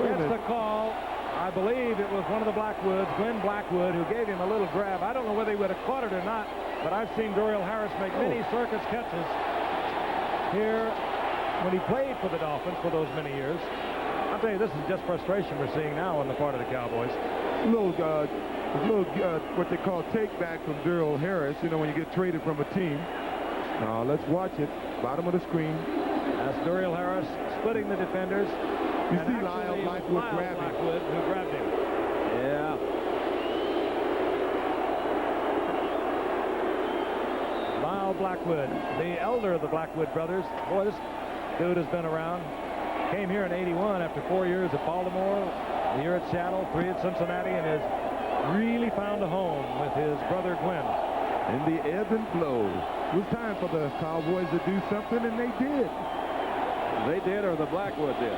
gets the call. I believe it was one of the Blackwoods, Glenn Blackwood, who gave him a little grab. I don't know whether he would have caught it or not, but I've seen Duriel Harris make many circus catches here when he played for the Dolphins for those many years. I'll tell you, this is just frustration we're seeing now on the part of the Cowboys. A little what they call take back from Duriel Harris, you know, when you get traded from a team. Now let's watch it. Bottom of the screen. That's Duriel Harris splitting the defenders. You see Lyle Blackwood grabbing. Blackwood who grabbed him. Yeah. Lyle Blackwood, the elder of the Blackwood brothers. Boy, this dude has been around. Came here in '81 after 4 years at Baltimore, a year at Seattle, 3 at Cincinnati, and has really found a home with his brother Glenn. In the ebb and flow. It was time for the Cowboys to do something, and they did. They did, or the Blackwood did.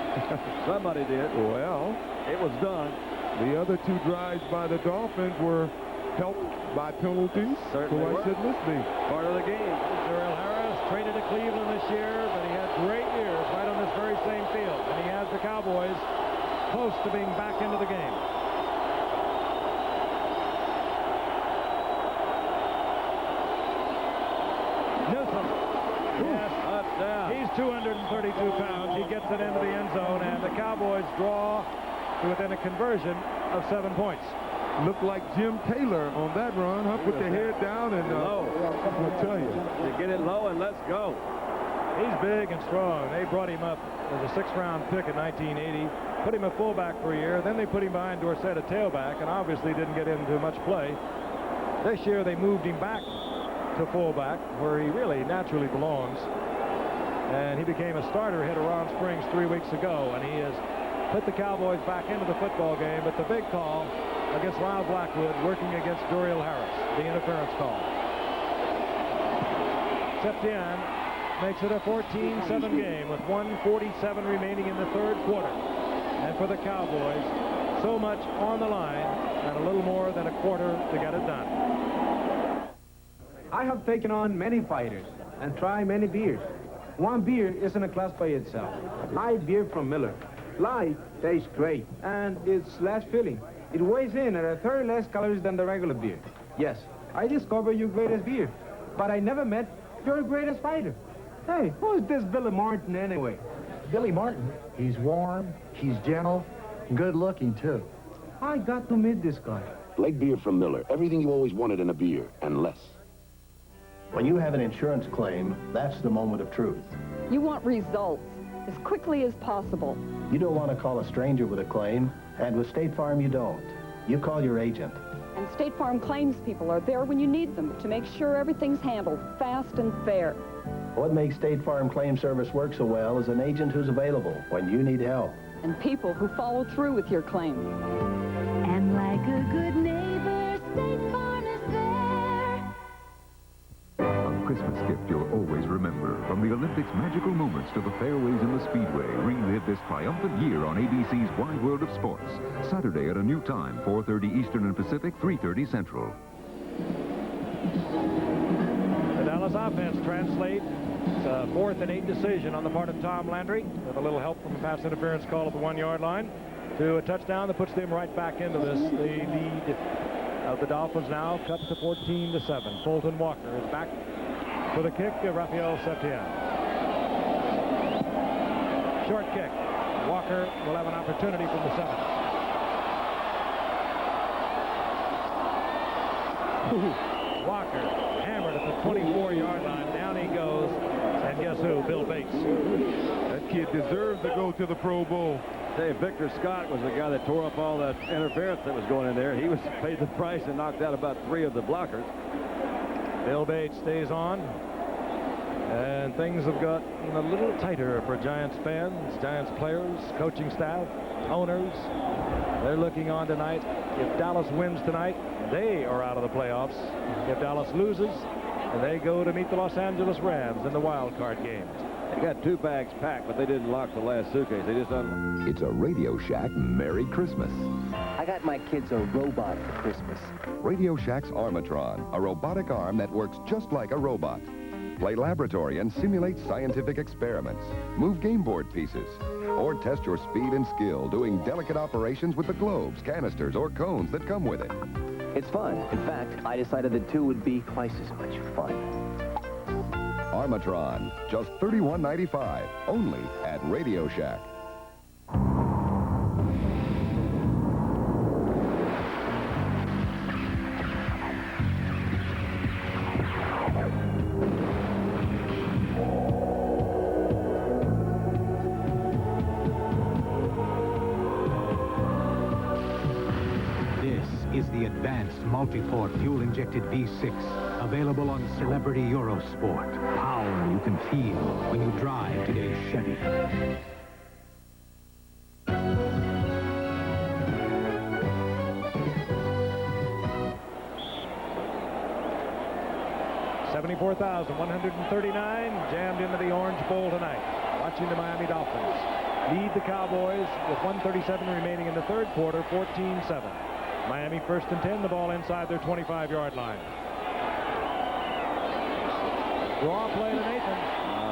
Somebody did. Well, it was done. The other 2 drives by the Dolphins were helped by penalties. Certainly so I said, let's be part of the game. Duriel Harris traded to Cleveland this year, but he had great years right on this very same field. And he has the Cowboys close to being back into the game. Newsom. Yes. He's 232 pounds. He gets it into the end zone, and the Cowboys draw to within a conversion of 7 points. Looked like Jim Taylor on that run, huh? Put the head down and low. I'll tell you. You get it low and let's go. He's big and strong. They brought him up as a 6th-round pick in 1980, put him at fullback for a year, then they put him behind Dorsett at tailback, and obviously didn't get into much play. This year they moved him back to fullback, where he really naturally belongs, and he became a starter hit around Springs 3 weeks ago, and he has put the Cowboys back into the football game. But the big call against Lyle Blackwood, working against Duriel Harris, the interference call. Septien makes it a 14-7 game with 1:47 remaining in the 3rd quarter. And for the Cowboys, so much on the line and a little more than a quarter to get it done. I have taken on many fighters and tried many beers. One beer isn't a class by itself. Light beer from Miller. Light tastes great, and it's less filling. It weighs in at a third less calories than the regular beer. Yes, I discovered your greatest beer, but I never met your greatest fighter. Hey, who is this Billy Martin anyway? Billy Martin? He's warm, he's gentle, good looking too. I got to meet this guy. Lake beer from Miller. Everything you always wanted in a beer, and less. When you have an insurance claim, that's the moment of truth. You want results as quickly as possible. You don't want to call a stranger with a claim, and with State Farm you don't. You call your agent. And State Farm claims people are there when you need them to make sure everything's handled fast and fair. What makes State Farm Claim Service work so well is an agent who's available when you need help. And people who follow through with your claim. And like a good neighbor, State Farm is there. A Christmas gift you'll always remember. From the Olympics' magical moments to the fairways in the Speedway, relive this triumphant year on ABC's Wide World of Sports. Saturday at a new time, 4:30 Eastern and Pacific, 3:30 Central. The Dallas offense translates a 4th and 8 decision on the part of Tom Landry, with a little help from a pass interference call at the 1-yard line, to a touchdown that puts them right back into this. The lead of the Dolphins now cut to 14-7. Fulton Walker is back for the kick of Raphael Septien. Short kick. Walker will have an opportunity from the 7. Walker hammered at the 24-yard line. Down he goes. And guess who? Bill Bates. That kid deserves to go to the Pro Bowl. Say, Victor Scott was the guy that tore up all that interference that was going in there. He was paid the price and knocked out about 3 of the blockers. Bill Bates stays on. And things have gotten a little tighter for Giants fans, Giants players, coaching staff, owners. They're looking on tonight. If Dallas wins tonight, they are out of the playoffs. If Dallas loses, And they go to meet the Los Angeles Rams in the wild card game. They got 2 bags packed, but they didn't lock the last suitcase. They just It's a Radio Shack Merry Christmas. I got my kids a robot for Christmas. Radio Shack's Armatron, a robotic arm that works just like a robot. Play laboratory and simulate scientific experiments. Move game board pieces. Or test your speed and skill doing delicate operations with the globes, canisters, or cones that come with it. It's fun. In fact, I decided the 2 would be twice as much fun. Armatron, just $31.95, only at Radio Shack. Is the advanced multi-port fuel-injected V6, available on Celebrity Eurosport. Power you can feel when you drive today's Chevy. $74,139 jammed into the Orange Bowl tonight. Watching the Miami Dolphins lead the Cowboys with 1:37 remaining in the third quarter, 14-7. Miami 1st and 10, the ball inside their 25-yard line. Draw play to Nathan.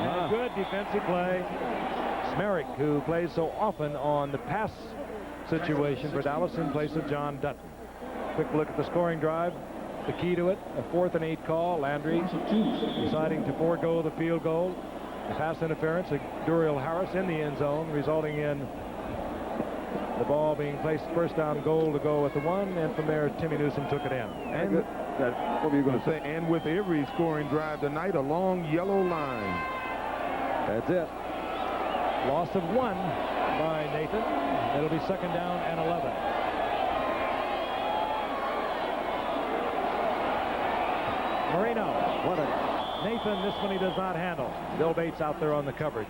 And a good defensive play. Smerick, who plays so often on the pass situation for Dallas in place of John Dutton. Quick look at the scoring drive. The key to it, a 4th and 8 call. Landry deciding to forego the field goal. The pass interference of Duriel Harris in the end zone, resulting in the ball being placed first down goal to go at the 1, and from there Timmy Newsom took it in. And what were you going to say? And with every scoring drive tonight, a long yellow line. That's it. Loss of 1 by Nathan. It'll be 2nd down and 11. Marino. What a Nathan, this one he does not handle. Bill Bates out there on the coverage.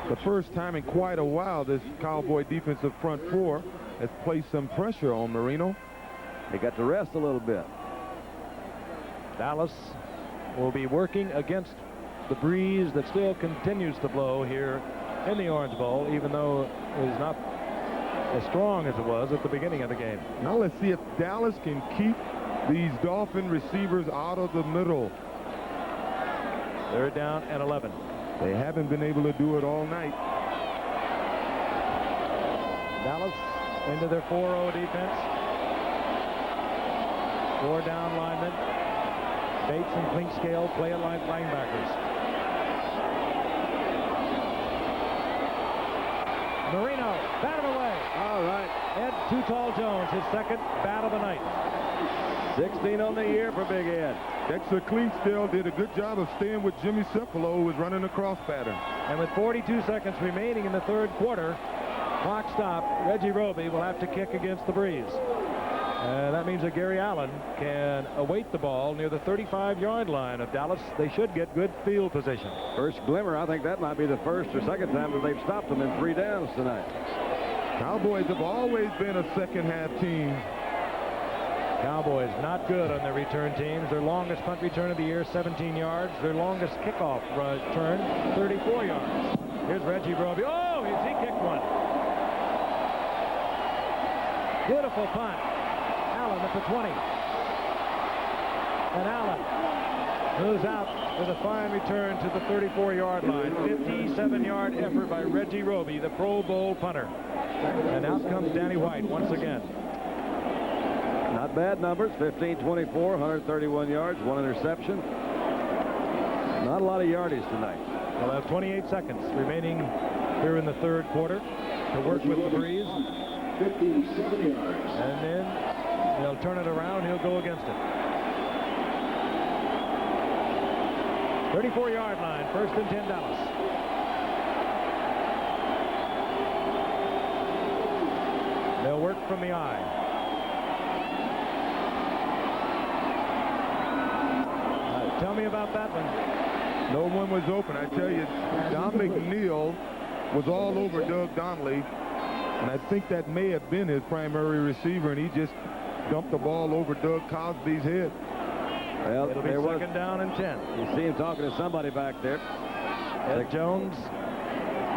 The first time in quite a while this Cowboy defensive front 4 has placed some pressure on Marino. They got to rest a little bit. Dallas will be working against the breeze that still continues to blow here in the Orange Bowl, even though it is not as strong as it was at the beginning of the game. Now let's see if Dallas can keep these Dolphin receivers out of the middle. 3rd down and 11. They haven't been able to do it all night. Dallas into their 4-0 defense. 4 down linemen. Bates and Clinkscale play at linebackers. Marino, batted away. All right. Ed Too Tall Jones, his 2nd bat of the night. 16 on the year for Big Ed. Dexter Clinkscale did a good job of staying with Jimmy Cefalo, who was running a cross pattern. And with 42 seconds remaining in the third quarter, clock stopped. Reggie Roby will have to kick against the breeze. That means that Gary Allen can await the ball near the 35-yard line of Dallas. They should get good field position. First glimmer, I think that might be the first or second time that they've stopped them in 3 downs tonight. Cowboys have always been a second-half team. Cowboys not good on their return teams. Their longest punt return of the year, 17 yards. Their longest kickoff return, 34 yards. Here's Reggie Roby. Oh, he kicked one. Beautiful punt. Allen at the 20. And Allen moves out with a fine return to the 34-yard line. 57-yard effort by Reggie Roby, the Pro Bowl punter. And out comes Danny White once again. Not bad numbers, 15-24, 131 yards, 1 interception. Not a lot of yardage tonight. They'll have 28 seconds remaining here in the third quarter to work with the breeze. 57 yards. And then they'll turn it around. He'll go against it. 34-yard line, 1st and 10 Dallas. They'll work from the eye. Tell me about that one. No one was open. I tell you, Don McNeil was all over Doug Donnelly, and I think that may have been his primary receiver, and he just dumped the ball over Doug Cosby's head. Well, it'll be second down and 10. You see him talking to somebody back there. Ed Jones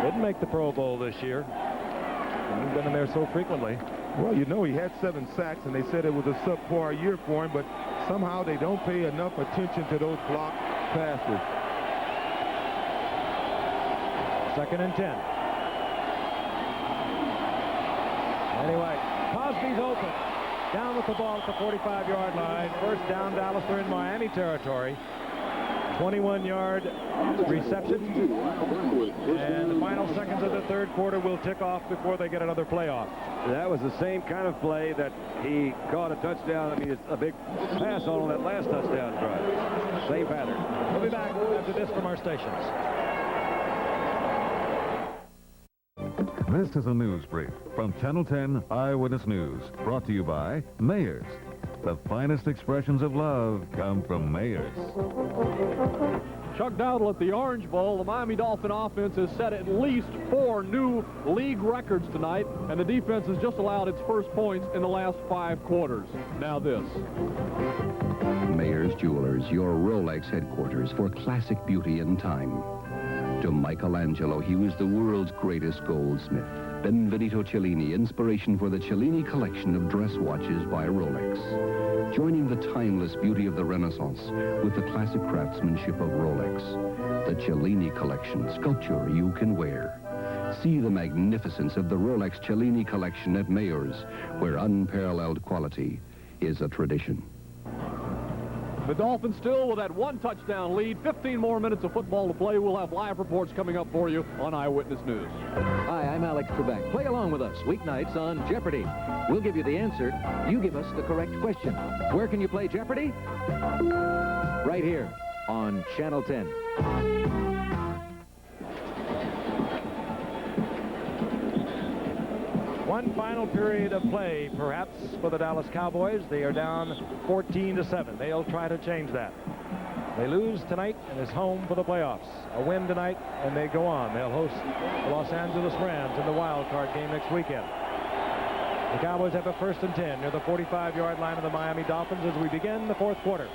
didn't make the Pro Bowl this year. He's been in there so frequently. Well, you know, he had 7 sacks, and they said it was a subpar year for him, but somehow they don't pay enough attention to those block passes. Second and 10. Anyway, Cosby's open. Down with the ball at the 45-yard line. First down, Dallas. They're in Miami territory. 21-yard reception. And the final seconds of the third quarter will tick off before they get another playoff. That was the same kind of play that he caught a touchdown. I mean, it's a big pass on that last touchdown drive. Same pattern. We'll be back after this from our stations. This is a news brief from Channel 10 Eyewitness News, brought to you by Mayors. The finest expressions of love come from Mayors. Chuck Dowdle at the Orange Bowl. The Miami Dolphin offense has set at least 4 new league records tonight, and the defense has just allowed its first points in the last 5 quarters. Now this. Mayors Jewelers, your Rolex headquarters for classic beauty and time. To Michelangelo, he was the world's greatest goldsmith. Benvenuto Cellini, inspiration for the Cellini collection of dress watches by Rolex. Joining the timeless beauty of the Renaissance with the classic craftsmanship of Rolex. The Cellini collection, sculpture you can wear. See the magnificence of the Rolex Cellini collection at Mayors, where unparalleled quality is a tradition. The Dolphins still with that 1 touchdown lead. 15 more minutes of football to play. We'll have live reports coming up for you on Eyewitness News. Hi, I'm Alex Trebek. Play along with us weeknights on Jeopardy. We'll give you the answer. You give us the correct question. Where can you play Jeopardy? Right here on Channel 10. One final period of play, perhaps, for the Dallas Cowboys. They are down 14-7. They'll try to change that. They lose tonight and is home for the playoffs. A win tonight, and they go on. They'll host the Los Angeles Rams in the wild card game next weekend. The Cowboys have a 1st and 10 near the 45-yard line of the Miami Dolphins as we begin the 4th quarter.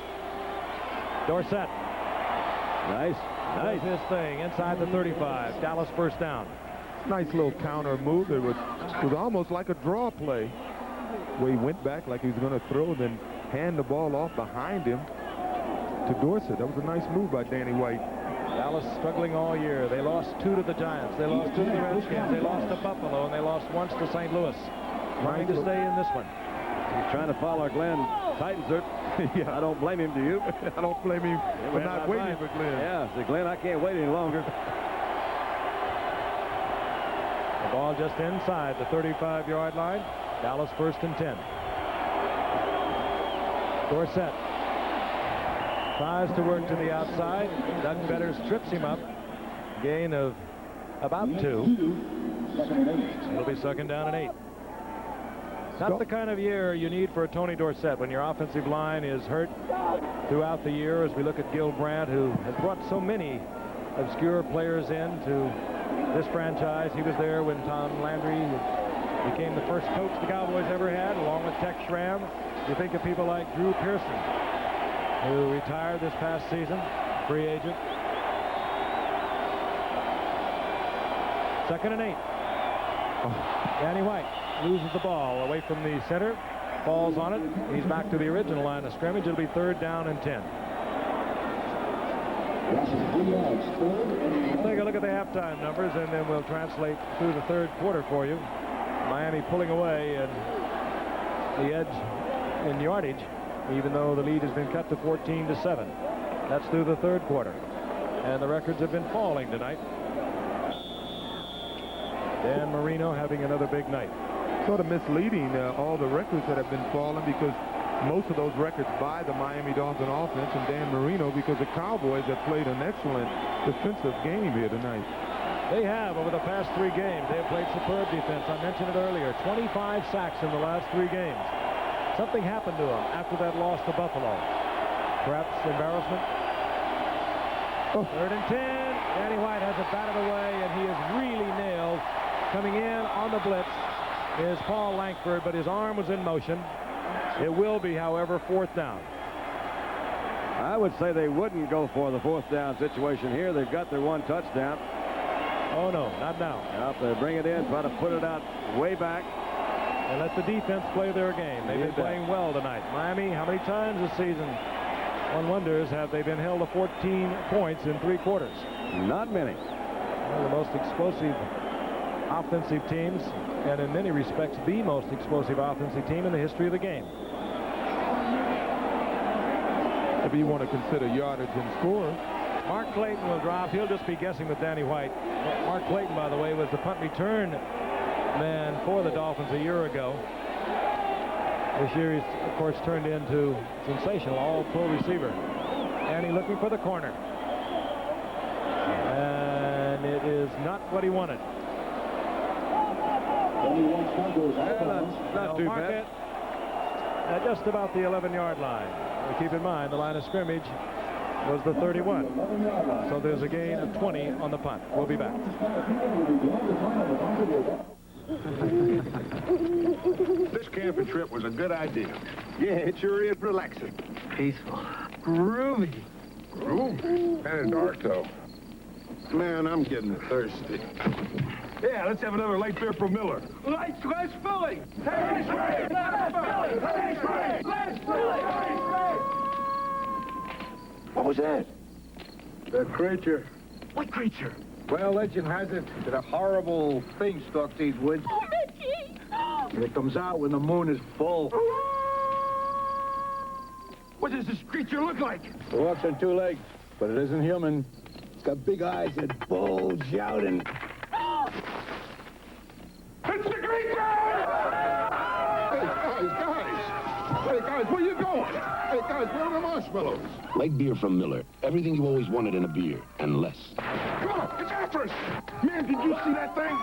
Dorsett. Nice. Does his thing inside the 35. Dallas first down. Nice little counter move. It was almost like a draw play, where he went back like he was going to throw, then hand the ball off behind him to Dorsett. That was a nice move by Danny White. Dallas struggling all year. They lost 2 to the Giants. They lost 2 to the Redskins. They lost to Buffalo, and they lost once to St. Louis. Trying to stay in this one. He's trying to follow Glenn Titans. Yeah, I don't blame him, do you? I don't blame him for not waiting for Glenn. Yeah, so Glenn, I can't wait any longer. The ball just inside the 35-yard line. Dallas 1st and 10. Dorsett tries to work to the outside. Doug Betters trips him up. Gain of about 2. It'll be 2nd down and 8. Not the kind of year you need for a Tony Dorsett when your offensive line is hurt throughout the year, as we look at Gil Brandt, who has brought so many obscure players into this franchise. He was there when Tom Landry became the first coach the Cowboys ever had, along with Tex Schramm. You think of people like Drew Pearson, who retired this past season, free agent. 2nd and 8. Danny White loses the ball away from the center, falls on it. He's back to the original line of scrimmage. It'll be 3rd down and 10. Take a look at the halftime numbers, and then we'll translate through the 3rd quarter for you. Miami pulling away and the edge in yardage, even though the lead has been cut to 14-7. That's through the 3rd quarter. And the records have been falling tonight. Dan Marino having another big night. Sort of misleading, all the records that have been falling, because most of those records by the Miami Dolphin offense and Dan Marino, because the Cowboys have played an excellent defensive game here tonight. They have over the past 3 games. They have played superb defense. I mentioned it earlier. 25 sacks in the last 3 games. Something happened to them after that loss to Buffalo. Perhaps embarrassment. 3rd and 10. Danny White has it batted away, and he is really nailed. Coming in on the blitz is Paul Langford, but his arm was in motion. It will be, however, 4th down. I would say they wouldn't go for the 4th down situation here. They've got their 1 touchdown. Oh, no, not now. Yep, they bring it in, try to put it out way back. And let the defense play their game. They've been playing well tonight. Miami, how many times this season, one wonders, have they been held to 14 points in 3 quarters? Not many. One of the most explosive offensive teams, and in many respects, the most explosive offensive team in the history of the game. If you want to consider yardage and score. Mark Clayton will drop. He'll just be guessing with Danny White. Mark Clayton, by the way, was the punt return man for the Dolphins a year ago. This year he's, of course, turned into sensational all-pro receiver. And he's looking for the corner. And it is not what he wanted. Not too bad. At just about the 11-yard line. Keep in mind, the line of scrimmage was the 31. So there's a gain of 20 on the punt. We'll be back. This camping trip was a good idea. Yeah, it sure is relaxing. Peaceful. Groovy. Groovy? Kind of dark, though. Man, I'm getting thirsty. Yeah, let's have another light beer from Miller. Lights, less filling. Less filling. Less filling. What was that? The creature. What creature? Well, legend has it that a horrible thing stalks these woods. Oh, Mickey! And it comes out when the moon is full. What does this creature look like? It walks on 2 legs, but it isn't human. It's got big eyes that bulge out and... It's the creature! Hey, guys, where you going? Hey, guys, where are the marshmallows? Light beer from Miller. Everything you always wanted in a beer, and less. Come on, it's after us! Man, did you see that thing?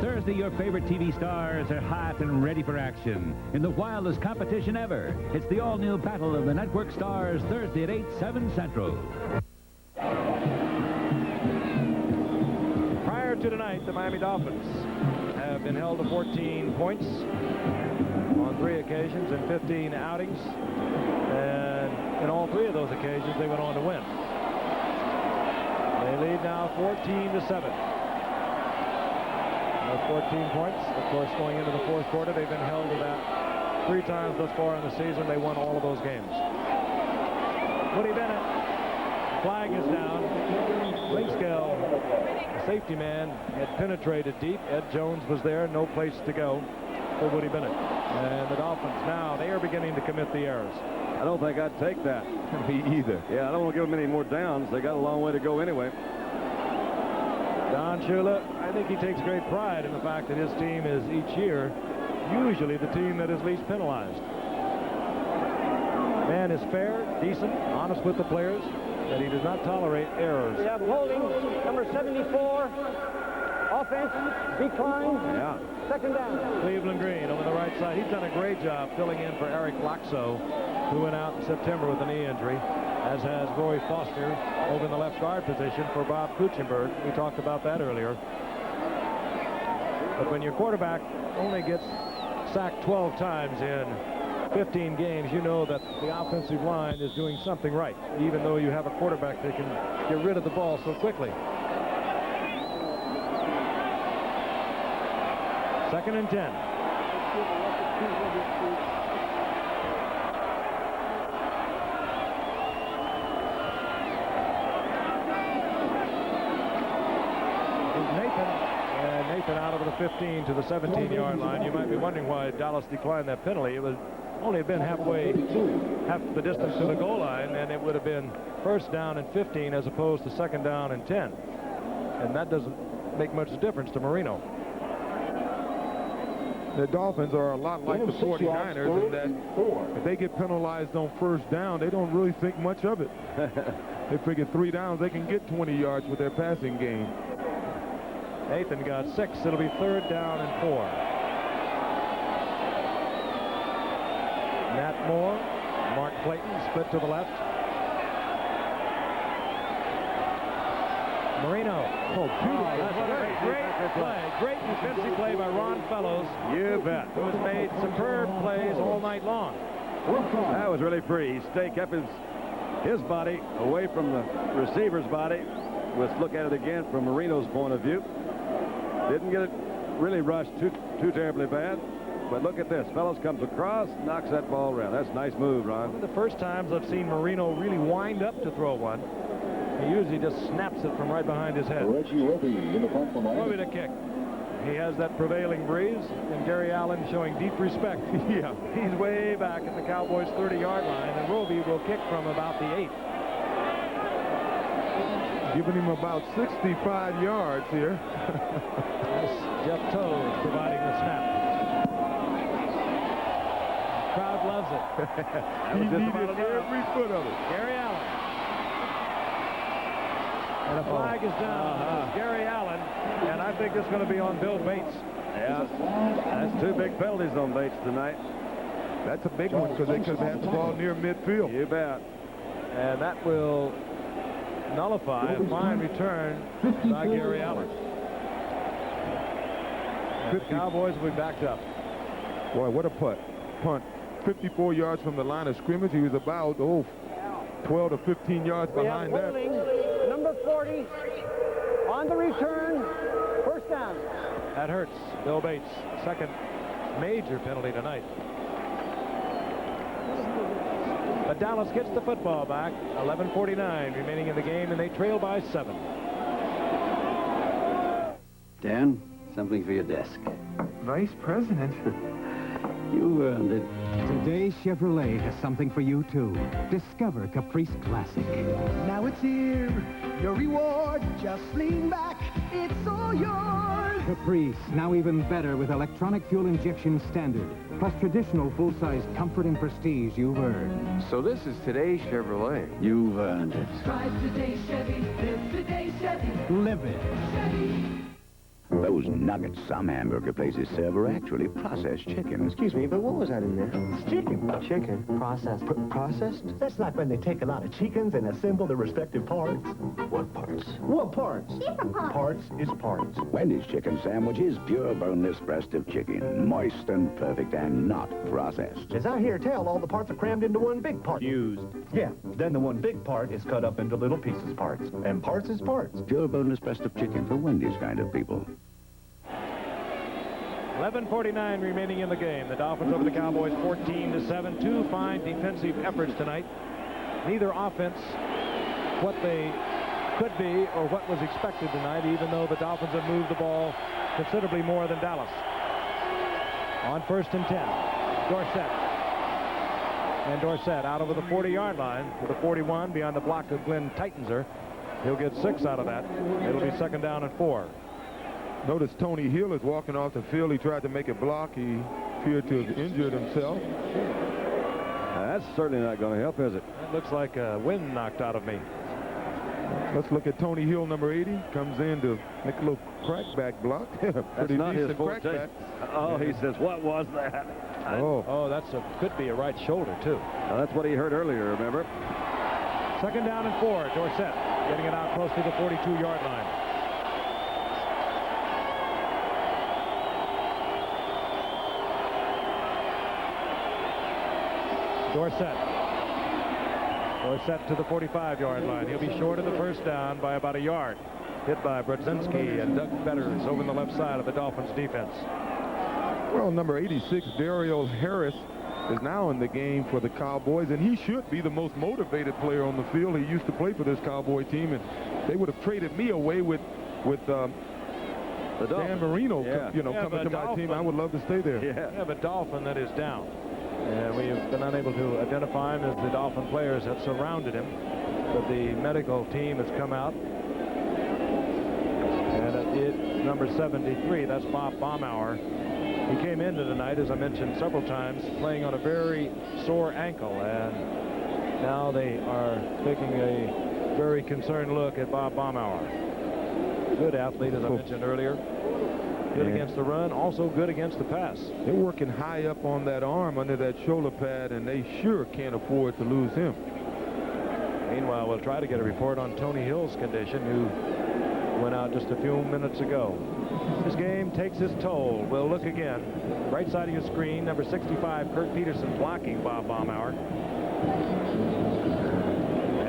Thursday, your favorite TV stars are hot and ready for action. In the wildest competition ever, it's the all-new battle of the network stars Thursday at 8, 7 Central. Prior to tonight, the Miami Dolphins have been held to 14 points on 3 occasions in 15 outings. And in all 3 of those occasions, they went on to win. They lead now 14-7. 14 points. Of course, going into the 4th quarter, they've been held to that 3 times thus far in the season. They won all of those games. Woody Bennett, flag is down. Linkscale, the safety man, had penetrated deep. Ed Jones was there, no place to go for Woody Bennett. And the Dolphins now, they are beginning to commit the errors. I don't think I'd take that. Me either. Yeah, I don't want to give them any more downs. They got a long way to go anyway. Don Shula, I think he takes great pride in the fact that his team is each year usually the team that is least penalized. Man is fair, decent, honest with the players, that he does not tolerate errors. We have holding, number 74, offense, decline, yeah. 2nd down. Cleveland Green over the right side. He's done a great job filling in for Eric Laxo, who went out in September with a knee injury, as has Roy Foster over in the left guard position for Bob Kuchenberg. We talked about that earlier. But when your quarterback only gets sacked 12 times in 15 games, you know that the offensive line is doing something right, even though you have a quarterback that can get rid of the ball so quickly. 2nd and 10. Nathan out over the 15 to the 17-yard line. You might be wondering why Dallas declined that penalty. It was only been half the distance to the goal line, and it would have been 1st down and 15 as opposed to 2nd down and 10. And that doesn't make much difference to Marino. The Dolphins are a lot like the 49ers in that if they get penalized on 1st down, they don't really think much of it. They figure 3 downs, they can get 20 yards with their passing game. Nathan got 6. It'll be 3rd down and 4. Nat Moore, Mark Clayton split to the left. Marino. Oh, beautiful. That's great play. Great defensive play by Ron Fellows. You bet. Who has made superb plays all night long. That was really free. He kept his body away from the receiver's body. Let's look at it again from Marino's point of view. Didn't get it really rushed too terribly bad. But look at this. Fellows comes across, knocks that ball around. That's a nice move, Ron. One of the first times I've seen Marino really wind up to throw one. He usually just snaps it from right behind his head. Reggie Roby in the punt for Miami. Roby to kick. He has that prevailing breeze, and Gary Allen showing deep respect. Yeah, he's way back at the Cowboys' 30-yard line, and Roby will kick from about the 8. Giving him about 65 yards here. Jeff Toad providing the snap. Crowd loves it. He needed every foot of it. Gary Allen. And a flag is down. Gary Allen, and I think it's going to be on Bill Bates. Yeah, that's 2 big penalties on Bates tonight. That's a big one because they could have had the ball near midfield. You bet. And that will nullify a fine return by Gary Allen. And the Cowboys will be backed up. Boy, what a punt. 54 yards from the line of scrimmage. He was about 12 to 15 yards behind that. Number 40 on the return. First down. That hurts Bill Bates. Second major penalty tonight. But Dallas gets the football back. 11:49 remaining in the game, and they trail by 7. Dan, something for your desk. Vice President. You earned it. Today, Chevrolet has something for you, too. Discover Caprice Classic. Now it's here. Your reward. Just lean back. It's all yours. Caprice, now even better with electronic fuel injection standard, plus traditional full-size comfort and prestige you've earned. So this is today's Chevrolet. You've earned it. Drive today, Chevy. Live today, Chevy. Live it. Chevy. Those nuggets some hamburger places serve are actually processed chicken. Excuse me, but what was that in there? It's chicken. Chicken. Processed. Processed? That's like when they take a lot of chickens and assemble the respective parts. What parts? What parts? Different parts. Parts is parts. Wendy's chicken sandwich is pure boneless breast of chicken, moist and perfect and not processed. As I hear tell, all the parts are crammed into one big part. Used. Yeah, then the one big part is cut up into little pieces parts. And parts is parts. Pure boneless breast of chicken for Wendy's kind of people. 11:49 remaining in the game. The Dolphins over the Cowboys 14-7. 2 fine defensive efforts tonight. Neither offense what they could be or what was expected tonight, even though the Dolphins have moved the ball considerably more than Dallas. On 1st and 10, Dorsett. And Dorsett out over the 40-yard line to the 41 beyond the block of Glenn Titanser. He'll get 6 out of that. It'll be 2nd down and 4. Notice Tony Hill is walking off the field. He tried to make a block. He appeared to have injured himself. That's certainly not going to help, is it? That looks like a wind knocked out of me. Let's look at Tony Hill, number 80. Comes in to make a little crackback block. That's not his forte. Oh, he says, what was that? Oh, that's could be a right shoulder, too. Now, that's what he heard earlier, remember? 2nd down and 4. Dorsett getting it out close to the 42-yard line. Dorsett to the 45-yard line. He'll be short of the 1st down by about a yard. Hit by Brzezinski and Doug Betters over on the left side of the Dolphins defense. Well, number 86, Daryl Harris, is now in the game for the Cowboys, and he should be the most motivated player on the field. He used to play for this Cowboy team, and they would have traded me away with Dan Marino, coming to my team. I would love to stay there. Yeah, we have a Dolphin that is down. And we have been unable to identify him as the Dolphin players have surrounded him. But the medical team has come out. And it's number 73, that's Bob Baumauer. He came into tonight, as I mentioned several times, playing on a very sore ankle. And now they are taking a very concerned look at Bob Baumauer. Good athlete, as I mentioned earlier. Good against the run, also good against the pass. They're working high up on that arm under that shoulder pad, and they sure can't afford to lose him. Meanwhile, we'll try to get a report on Tony Hill's condition, who went out just a few minutes ago. This game takes its toll. We'll look again. Right side of your screen, number 65, Kurt Peterson blocking Bob Baumauer.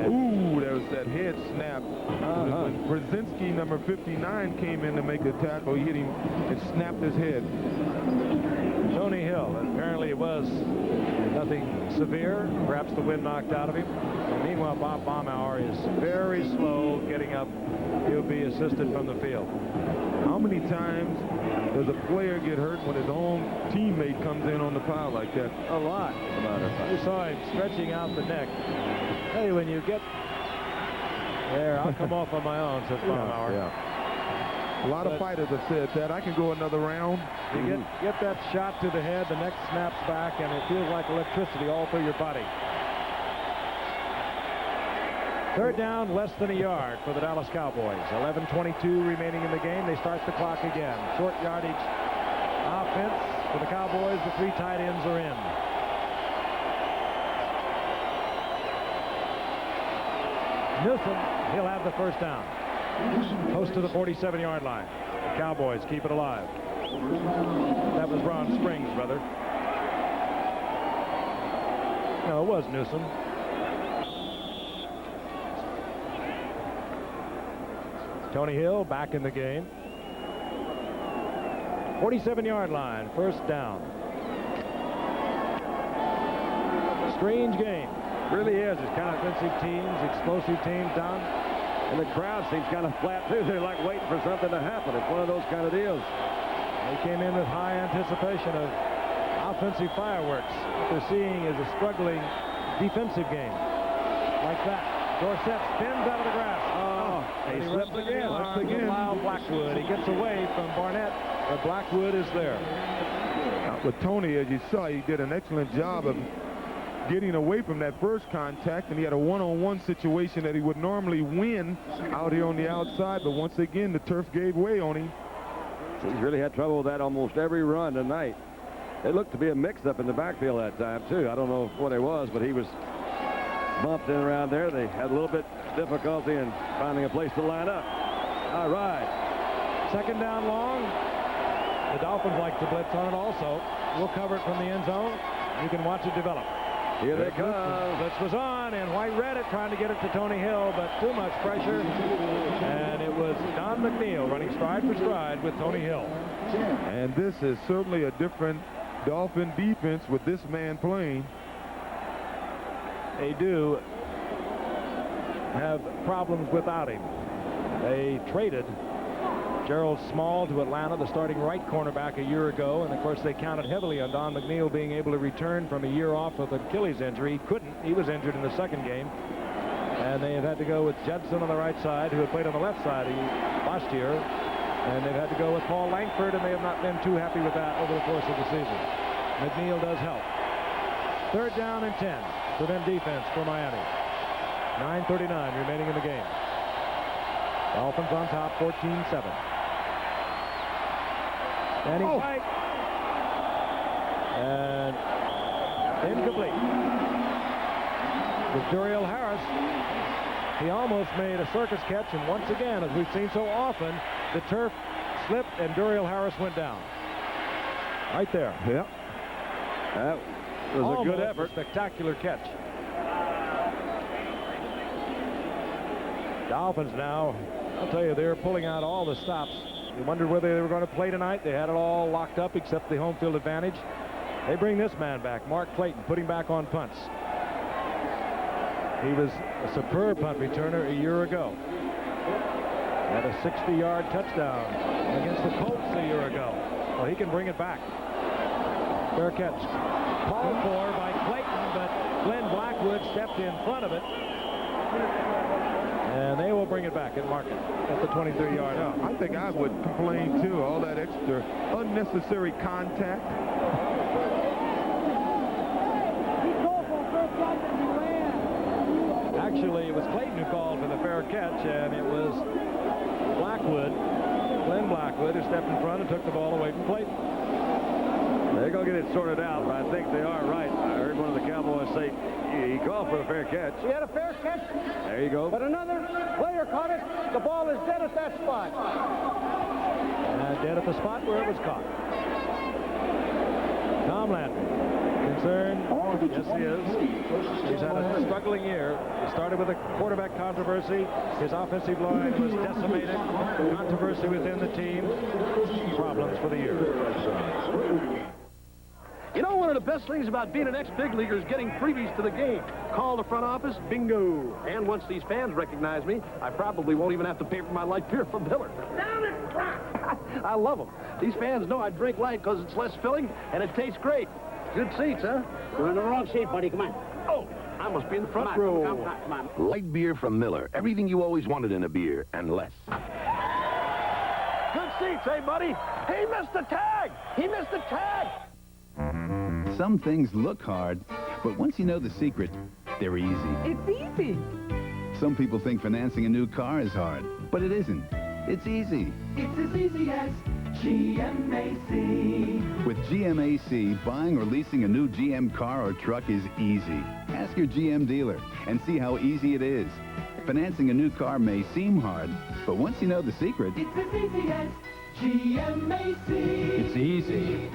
Ooh, there was that head snap. When Brzezinski, number 59, came in to make the tackle, he hit him and snapped his head. Tony Hill, apparently it was nothing severe. Perhaps the wind knocked out of him. And meanwhile, Bob Baumauer is very slow getting up. He'll be assisted from the field. How many times does a player get hurt when his own teammate comes in on the pile like that? A lot. You saw him stretching out the neck. Hey, when you get there, I'll come off on my own, says Baumauer. A lot of fighters have said that. I can go another round. You get that shot to the head, the neck snaps back, and it feels like electricity all through your body. Third down, less than a yard for the Dallas Cowboys. 11:22 remaining in the game. They start the clock again. Short yardage offense for the Cowboys. The 3 tight ends are in. Newsom, he'll have the first down. Close to the 47-yard line. The Cowboys keep it alive. That was Ron Springs, brother. No, it was Newsom. Tony Hill back in the game. 47-yard line, first down. Strange game. Really is. It's kind of offensive teams, explosive teams down. And the crowd seems kind of flat, too. They're like waiting for something to happen. It's one of those kind of deals. They came in with high anticipation of offensive fireworks. What they're seeing is a struggling defensive game. Like that. Dorsett spins out of the grass. He slips again. Lyle Blackwood. He gets away from Barnett, but Blackwood is there. With Tony, as you saw, he did an excellent job of getting away from that first contact, and he had a one-on-one situation that he would normally win out here on the outside, but once again, the turf gave way on him. He's really had trouble with that almost every run tonight. It looked to be a mix-up in the backfield that time, too. I don't know what it was, but he was bumped in around there. They had a little bit difficulty in finding a place to line up. All right. Second down long. The Dolphins like to blitz on it also. We'll cover it from the end zone. You can watch it develop. Here they come. Blitz was on, and White read it, trying to get it to Tony Hill, but too much pressure. And it was Don McNeil running stride for stride with Tony Hill. And this is certainly a different Dolphin defense with this man playing. They do have problems without him. They traded Gerald Small to Atlanta, the starting right cornerback, a year ago, and of course they counted heavily on Don McNeil being able to return from a year off with an Achilles injury. He couldn't. He was injured in the second game, and they have had to go with Judson on the right side, who had played on the left side last year, and they've had to go with Paul Langford, and they have not been too happy with that over the course of the season. McNeil does help. Third down and 10. Prevent defense for Miami. 9:39 remaining in the game. Dolphins on top, 14-7. And he's right. And incomplete. With Duriel Harris, he almost made a circus catch, and once again, as we've seen so often, the turf slipped and Duriel Harris went down. Right there. Yep. That was almost a good effort. A spectacular catch. Dolphins now, I'll tell you, they're pulling out all the stops. You wondered whether they were going to play tonight. They had it all locked up except the home field advantage. They bring this man back, Mark Clayton, putting back on punts. He was a superb punt returner a year ago. Had a 60-yard touchdown against the Colts a year ago. Well, he can bring it back. Fair catch. Called for by Clayton, but Glenn Blackwood stepped in front of it. And they will bring it back and mark it at the 23-yard line. I think I would complain, too, all that extra unnecessary contact. Actually, it was Clayton who called for the fair catch, and it was Blackwood, Glenn Blackwood, who stepped in front and took the ball away from Clayton. They're going to get it sorted out, but I think they are right. I heard one of the Cowboys say he called for a fair catch. He had a fair catch. There you go. But another player caught it. The ball is dead at that spot. And dead at the spot where it was caught. Tom Landry. Concerned? Yes, he is. He's had a struggling year. He started with a quarterback controversy. His offensive line was decimated. Controversy within the team. Problems for the year. You know, one of the best things about being an ex-big leaguer is getting freebies to the game. Call the front office, bingo. And once these fans recognize me, I probably won't even have to pay for my light beer from Miller. I love them. These fans know I drink light because it's less filling and it tastes great. Good seats, huh? You're in the wrong seat, buddy. Come on. Oh, I must be in the front row. Come on. Light beer from Miller. Everything you always wanted in a beer, and less. Good seats, hey, buddy? He missed the tag. He missed the tag. Some things look hard, but once you know the secret, they're easy. It's easy. Some people think financing a new car is hard, but it isn't. It's easy. It's as easy as GMAC. With GMAC, buying or leasing a new GM car or truck is easy. Ask your GM dealer and see how easy it is. Financing a new car may seem hard, but once you know the secret, It's as easy as GMAC. it's easy.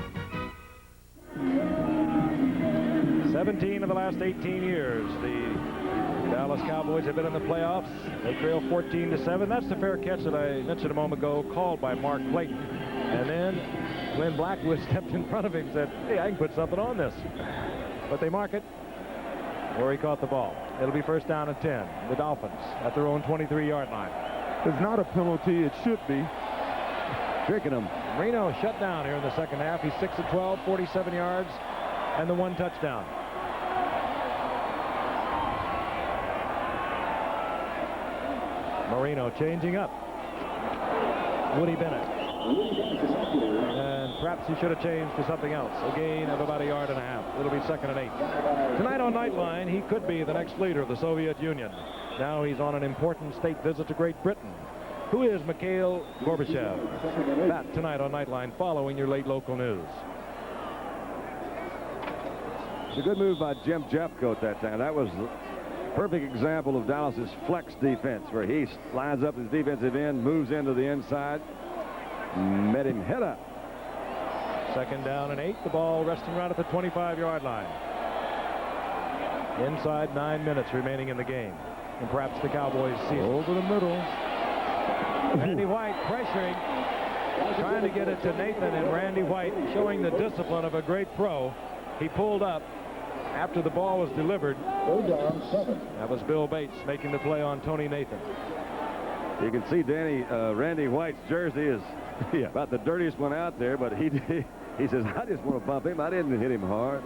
17 of the last 18 years, the Dallas Cowboys have been in the playoffs. They trail 14-7. That's the fair catch that I mentioned a moment ago, called by Mark Clayton. And then Glenn Blackwood stepped in front of him and said, hey, I can put something on this. But they mark it where he caught the ball. It'll be first down and 10. The Dolphins at their own 23-yard line. It's not a penalty. It should be. Tricking him. Marino shut down here in the second half. He's 6 of 12, 47 yards, and the 1 touchdown. Marino changing up. Woody Bennett. And perhaps he should have changed to something else. A gain of about 1.5 yards. It'll be 2nd and 8. Tonight on Nightline, he could be the next leader of the Soviet Union. Now he's on an important state visit to Great Britain. Who is Mikhail Gorbachev? That tonight on Nightline, following your late local news. It's a good move by Jim Jeffcoat that time. That was the perfect example of Dallas's flex defense, where he lines up his defensive end, moves into the inside, met him head up. 2nd down and 8. The ball resting right at the 25-yard line. Inside 9 minutes remaining in the game. And perhaps the Cowboys see it. Over the middle. Randy White pressuring, trying to get it to Nathan, and Randy White showing the discipline of a great pro. He pulled up after the ball was delivered. That was Bill Bates making the play on Tony Nathan. You can see Randy White's jersey is about the dirtiest one out there, but he says, I just want to bump him. I didn't hit him hard.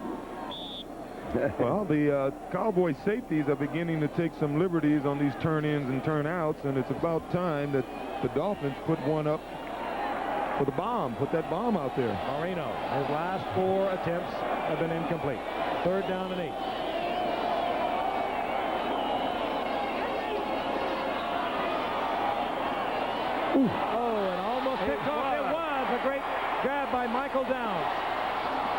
Well, the Cowboy safeties are beginning to take some liberties on these turn-ins and turn-outs, and it's about time that the Dolphins put one up for the bomb. Put that bomb out there. Marino, his last 4 attempts have been incomplete. 3rd down and 8. Oh, and almost picked off. It was a great grab by Michael Downs.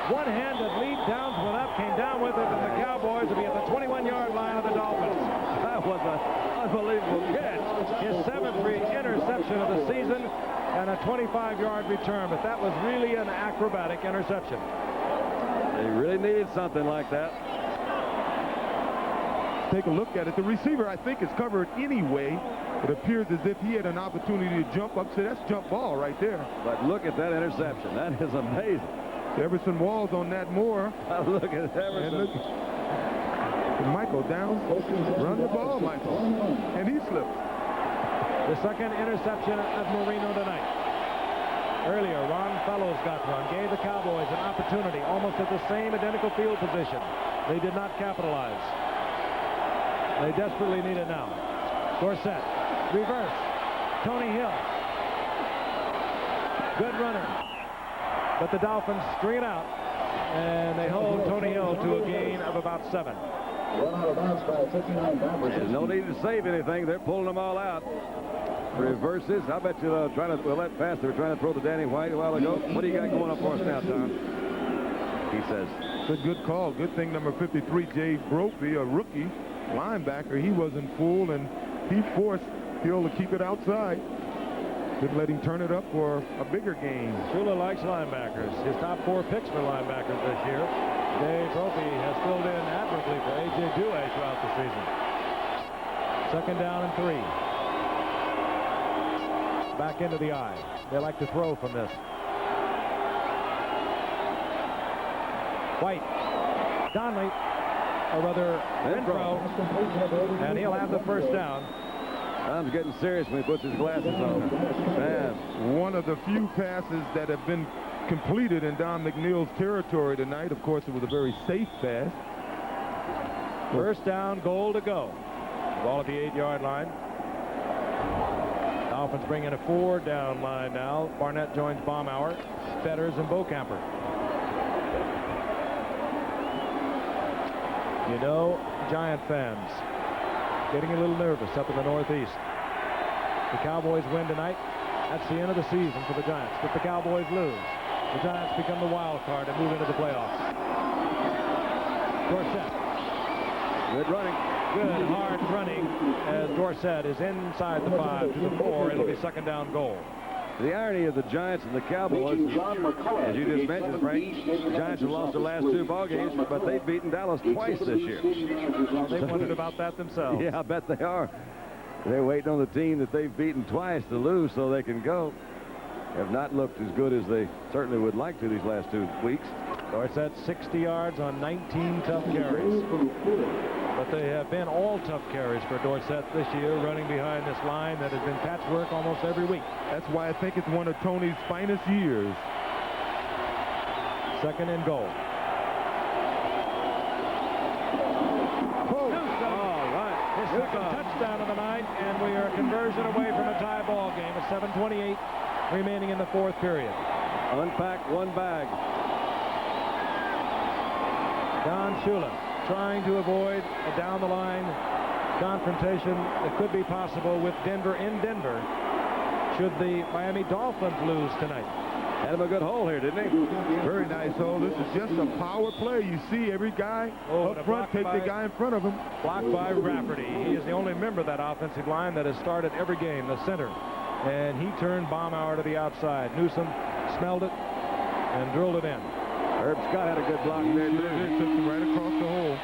One-handed lead. Downs went up, came down with it, and the Cowboys will be at the 21-yard line of the Dolphins. That was an unbelievable catch. His 7th interception of the season and a 25-yard return, but that was really an acrobatic interception. They really needed something like that. Take a look at it. The receiver, I think, is covered anyway. It appears as if he had an opportunity to jump up. So that's jump ball right there. But look at that interception. That is amazing. Everson Walls on that more. Look at Everson. And Michael Downs. Run the ball, Michael. And he slips. The 2nd interception of Marino tonight. Earlier, Ron Fellows got one, gave the Cowboys an opportunity almost at the same identical field position. They did not capitalize. They desperately need it now. Dorsett, reverse. Tony Hill. Good runner. But the Dolphins string it out, and they hold Tony Hill to a gain of about 7. There's no need to save anything. They're pulling them all out. Reverses. I bet you that pass they were trying to throw to Danny White a while ago. What do you got going up for us now, Tom? He says. Good call. Good thing number 53, Jay Brophy, a rookie linebacker. He wasn't fooled, and he forced Hill to keep it outside. Could let him turn it up for a bigger game. Shula likes linebackers. His top 4 picks for linebackers this year. Dave Trophy has filled in admirably for A.J. Dewey throughout the season. 2nd down and 3. Back into the eye. They like to throw from this. White. Donnelly. Or rather, Renfro. And he'll have the first down. Tom's getting serious when he puts his glasses on. Man. One of the few passes that have been completed in Don McNeil's territory tonight. Of course, it was a very safe pass. First down, goal to go. Ball at the 8-yard line. Dolphins bring in a 4-down line now. Barnett joins Baumauer, Fetters, and Bokamper. You know, Giant fans getting a little nervous up in the Northeast. The Cowboys win tonight. That's the end of the season for the Giants. If the Cowboys lose, the Giants become the wild card and move into the playoffs. Dorsett. Good running. Good hard running as Dorsett is inside the 5 to the 4. It'll be 2nd down goal. The irony of the Giants and the Cowboys, as you just mentioned, Frank, the Giants have lost the last 2 ball games, but they've beaten Dallas twice this year. Well, they wondered about that themselves. Yeah, I bet they are. They're waiting on the team that they've beaten twice to lose so they can go. Have not looked as good as they certainly would like to these last 2 weeks. Dorsett 60 yards on 19 tough carries. But they have been all tough carries for Dorsett this year, running behind this line that has been patchwork almost every week. That's why I think it's one of Tony's finest years. 2nd and goal. His second touchdown of the night, and we are a conversion away from a tie ball game. A 7:28 remaining in the 4th period. Unpack one bag. Don Shula trying to avoid a down-the-line confrontation that could be possible with Denver in Denver should the Miami Dolphins lose tonight. Had him a good hole here, didn't he? Very nice hole. This is just a power play. You see every guy up front take the guy in front of him. Blocked by Rafferty. He is the only member of that offensive line that has started every game, the center. And he turned Baumauer to the outside. Newsom smelled it and drilled it in. Herb Scott had a good block there, too. It took him right across the hole.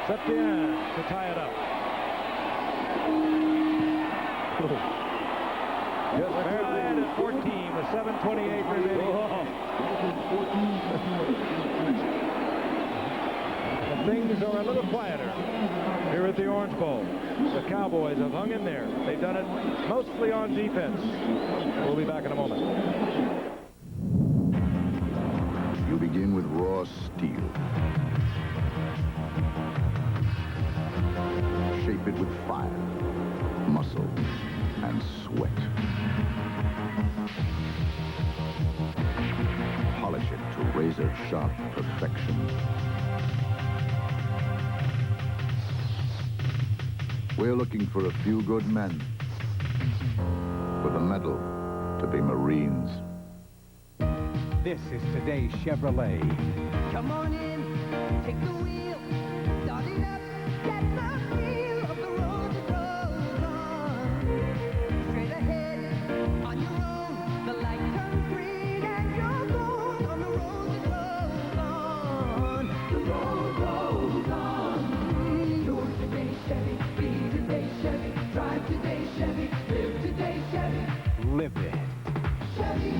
Septien to tie it up. Just barely at 14 with 7:28 remaining. And things are a little quieter here at the Orange Bowl. The Cowboys have hung in there. They've done it mostly on defense. We'll be back in a moment. You begin with raw steel. Shape it with fire, muscle, and sweat. Polish it to razor-sharp perfection. We're looking for a few good men with a medal to be Marines. This is today's Chevrolet. Come on in, take the wheel, start it up, get the feel of the road that goes on. Straight ahead, on your own, the light turns green and you're going on the road that goes on. The road goes on. Yours today, Chevy, be today, Chevy, drive today, Chevy, live today, Chevy. Live it. Chevy.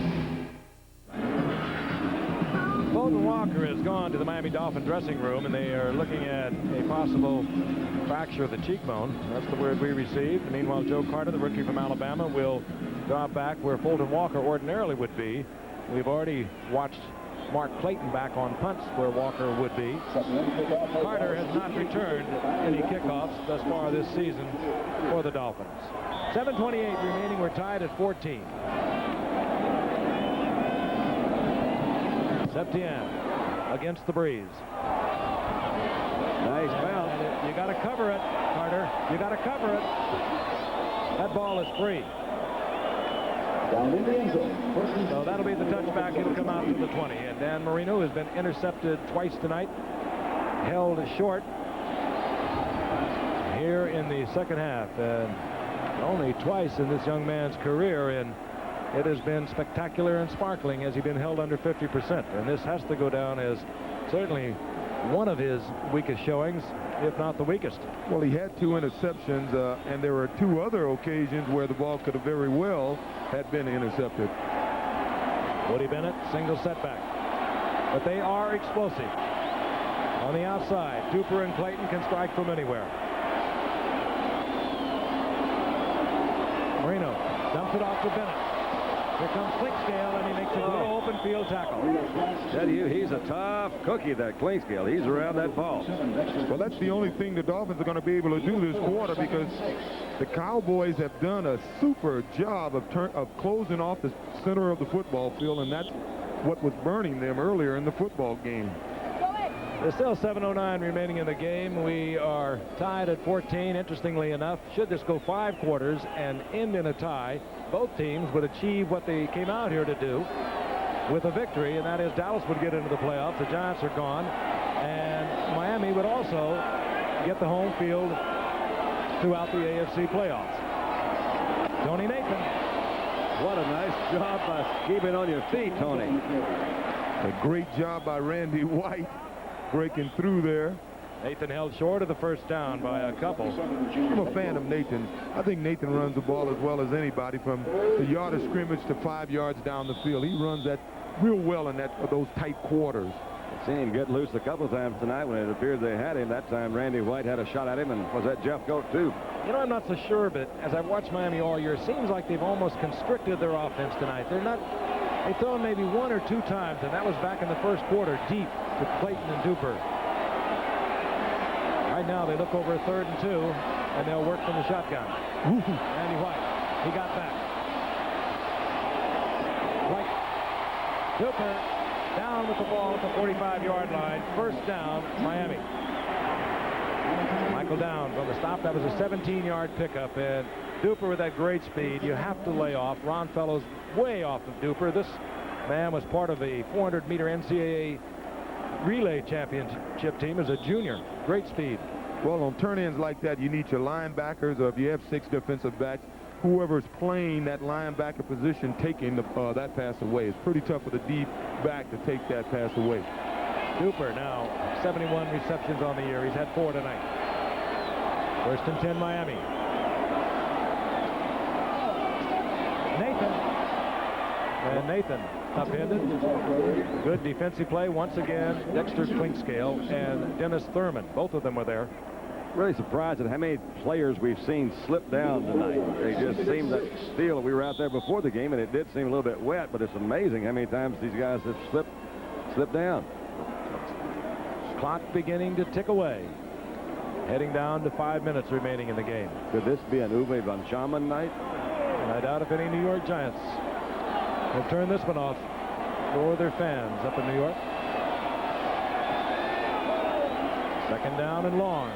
Bolton Walker has gone to the Miami Dolphin dressing room, and they are looking at a possible fracture of the cheekbone. That's the word we received. Meanwhile, Joe Carter, the rookie from Alabama, will drop back where Fulton Walker ordinarily would be. We've already watched Mark Clayton back on punts where Walker would be. Carter has not returned any kickoffs thus far this season for the Dolphins. 7:28 remaining. We're tied at 14. Septien against the breeze. Nice bounce. You got to cover it, Carter. You got to cover it. That ball is free. So that'll be the touchback. It'll come out to the 20. And Dan Marino has been intercepted twice tonight. Held short here in the second half. And Only twice in this young man's career, and it has been spectacular and sparkling as he's been held under 50%. And this has to go down as certainly one of his weakest showings, if not the weakest. Well, he had 2 interceptions, and there were 2 other occasions where the ball could have very well had been intercepted. Woody Bennett, single setback. But they are explosive. On the outside, Duper and Clayton can strike from anywhere. Marino dumps it off to Bennett. Here comes Clinkscale, and he makes a good open field tackle. Tell you, he's a tough cookie, that Clinkscale. He's around that ball. Well, that's the only thing the Dolphins are going to be able to do this quarter, because the Cowboys have done a super job of closing off the center of the football field, and that's what was burning them earlier in the football game. There's still 7:09 remaining in the game. We are tied at 14. Interestingly enough, should this go 5 quarters and end in a tie, both teams would achieve what they came out here to do with a victory, and that is Dallas would get into the playoffs. The Giants are gone, and Miami would also get the home field throughout the AFC playoffs. Tony Nathan. What a nice job by keeping on your feet, Tony. A great job by Randy White, breaking through there. Nathan held short of the first down by a couple. I'm a fan of Nathan. I think Nathan runs the ball as well as anybody from the yard of scrimmage to 5 yards down the field. He runs that real well in those tight quarters. I've seen him get loose a couple of times tonight when it appeared they had him. That time Randy White had a shot at him, and was that Jeff Goat too? You know, I'm not so sure, but as I've watched Miami all year, it seems like they've almost constricted their offense tonight. They throw him maybe 1 or 2 times, and that was back in the first quarter, deep to Clayton and Duper. Right now, they look over 3rd and 2, and they'll work from the shotgun. Randy White, he got back. White, Duper, down with the ball at the 45-yard line. First down, Miami. Michael down from the stop. That was a 17-yard pickup, and Duper with that great speed. You have to lay off. Ron Fellows way off of Duper. This man was part of a 400-meter NCAA relay championship team as a junior. Great speed. Well, on turn-ins like that, you need your linebackers, or if you have 6 defensive backs, whoever's playing that linebacker position taking that pass away. It's pretty tough for the deep back to take that pass away. Duper now 71 receptions on the year. He's had 4 tonight. 1st and 10 Miami. And Nathan upended. Good defensive play once again. Dexter Clinkscale and Dennis Thurman. Both of them were there. Really surprised at how many players we've seen slip down tonight. They just seem to feel. We were out there before the game, and it did seem a little bit wet, but it's amazing how many times these guys have slipped down. Clock beginning to tick away. Heading down to 5 minutes remaining in the game. Could this be an Uwe von Schamann night? And I doubt if any New York Giants will turn this one off for their fans up in New York. 2nd down and long.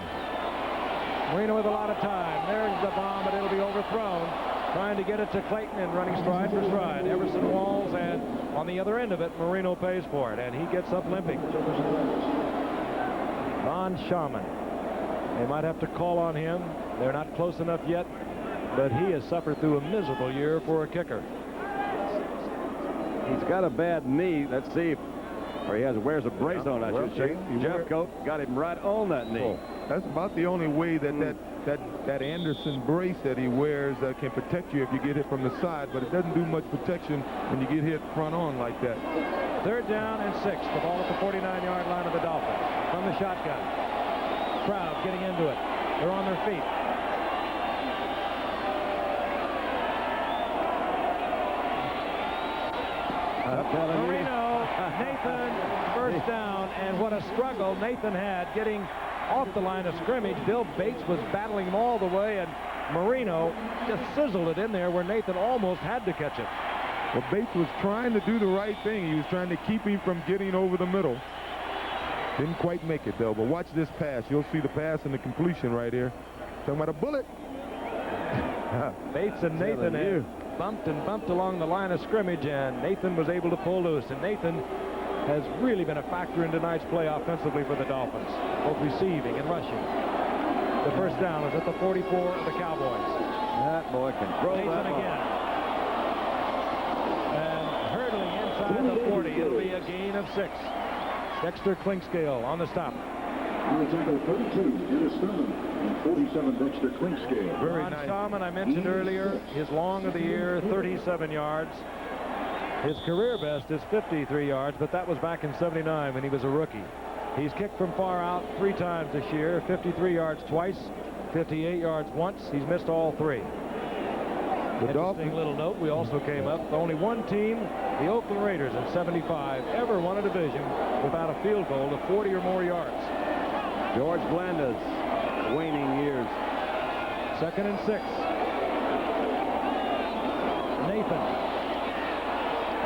Marino with a lot of time. There's the bomb, but it'll be overthrown. Trying to get it to Clayton and running stride for stride. Everson Walls, and on the other end of it, Marino pays for it, and he gets up limping. Von Schamann. They might have to call on him. They're not close enough yet, but he has suffered through a miserable year for a kicker. He's got a bad knee. Let's see if, or he wears a brace on, I should say. Jeff Coat got him right on that knee. Oh, that's about the only way that Anderson brace that he wears can protect you if you get hit from the side, but it doesn't do much protection when you get hit front on like that. 3rd down and 6. The ball at the 49-yard line of the Dolphins. From the shotgun. Crowd getting into it. They're on their feet. Marino, Nathan, first down, and what a struggle Nathan had getting off the line of scrimmage. Bill Bates was battling him all the way, and Marino just sizzled it in there where Nathan almost had to catch it. Well, Bates was trying to do the right thing. He was trying to keep him from getting over the middle. Didn't quite make it, though, but watch this pass. You'll see the pass and the completion right here. Talking about a bullet. Bates and Nathan had bumped along the line of scrimmage, and Nathan was able to pull loose. And Nathan has really been a factor in tonight's play offensively for the Dolphins, both receiving and rushing. The first down is at the 44 of the Cowboys. That boy can throw Nathan that ball. again. And hurdling inside the 40. It'll be a gain of 6. Dexter Clinkscale on the stop. Tackle 32, Dennis Thurman, and 47, Dexter Clinkscale. Ron Stallman, I mentioned earlier, his long of the year, 37 yards. His career best is 53 yards, but that was back in '79 when he was a rookie. He's kicked from far out 3 times this year, 53 yards twice, 58 yards once. He's missed all 3. Interesting little note, we also came up, only one team, the Oakland Raiders in '75, ever won a division without a field goal of 40 or more yards. George Blanda's waning years. 2nd and 6.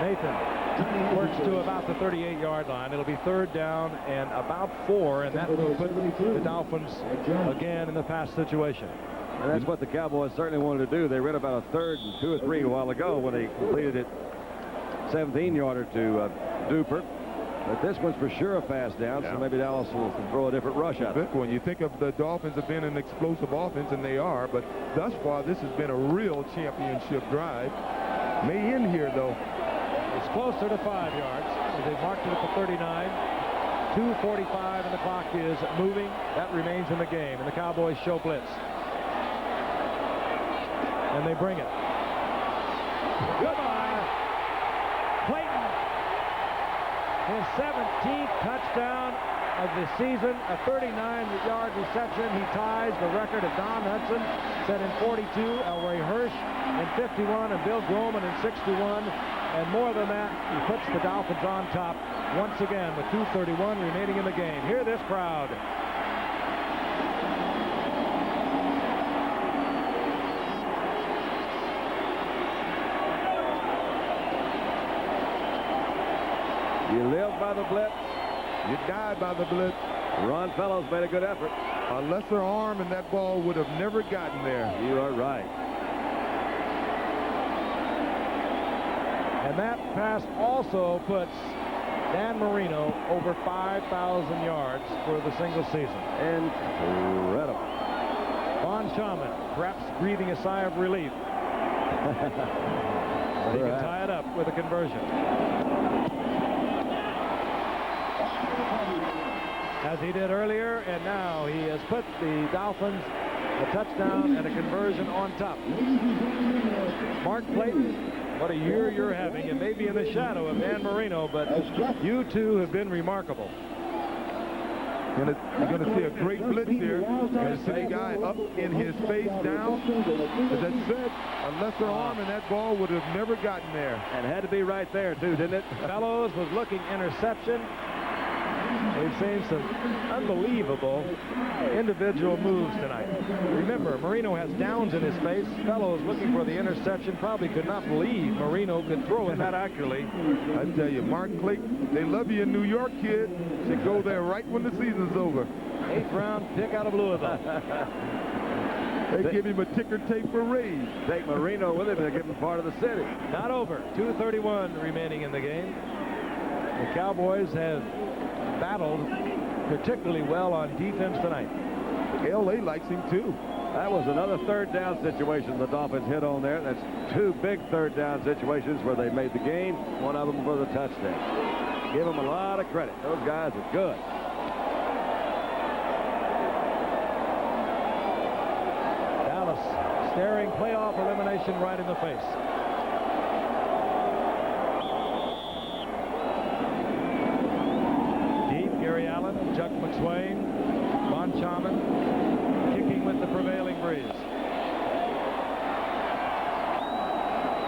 Nathan works to about the 38-yard line. It'll be 3rd down and about 4, and that will put the Dolphins again in the pass situation. And that's what the Cowboys certainly wanted to do. They ran about a 3rd and 2 or 3 a while ago when they completed it 17-yarder to Duper. But this one's for sure a fast down, so maybe Dallas will throw a different rush at it. When you think of the Dolphins have been an explosive offense, and they are, but thus far this has been a real championship drive. May end here, though. It's closer to 5 yards. They've marked it at the 39. 2:45 and the clock is moving. That remains in the game, and the Cowboys show blitz. And they bring it. Goodbye. Clayton. His 17th touchdown of the season, a 39-yard reception. He ties the record of Don Hudson, set in 42, Elroy Hirsch in 51, and Bill Groman in 61. And more than that, he puts the Dolphins on top once again with 2:31 remaining in the game. Hear this crowd. You live by the blitz. You die by the blitz. Ron Fellows made a good effort. A lesser arm and that ball would have never gotten there. You are right. And that pass also puts Dan Marino over 5,000 yards for the single season. Incredible. Von Schaman perhaps breathing a sigh of relief. He can tie it up with a conversion. As he did earlier, and now he has put the Dolphins a touchdown and a conversion on top. Mark Clayton, what a year you're having, and maybe in the shadow of Dan Marino, but you two have been remarkable. You're going to see a great blitz here. You're going to see the guy up in his face down. As I said, a lesser arm and that ball would have never gotten there. And had to be right there, too, didn't it? Fellows was looking interception. We've seen some unbelievable individual moves tonight. Remember, Marino has downs in his face. Fellows looking for the interception probably could not believe Marino could throw it that accurately. I tell you, Mark Clayton, they love you in New York, kid. Should go there right when the season's over. 8th round pick out of Louisville. They give him a ticker tape for raise. Take Marino with him and give him part of the city. Not over. 2:31 remaining in the game. The Cowboys have battled particularly well on defense tonight. L.A. likes him too. That was another 3rd down situation the Dolphins hit on there. That's 2 big 3rd down situations where they made the gain. One of them for the touchdown. Give them a lot of credit. Those guys are good. Dallas staring playoff elimination right in the face. Chuck McSwain, Von Schaman, kicking with the prevailing breeze.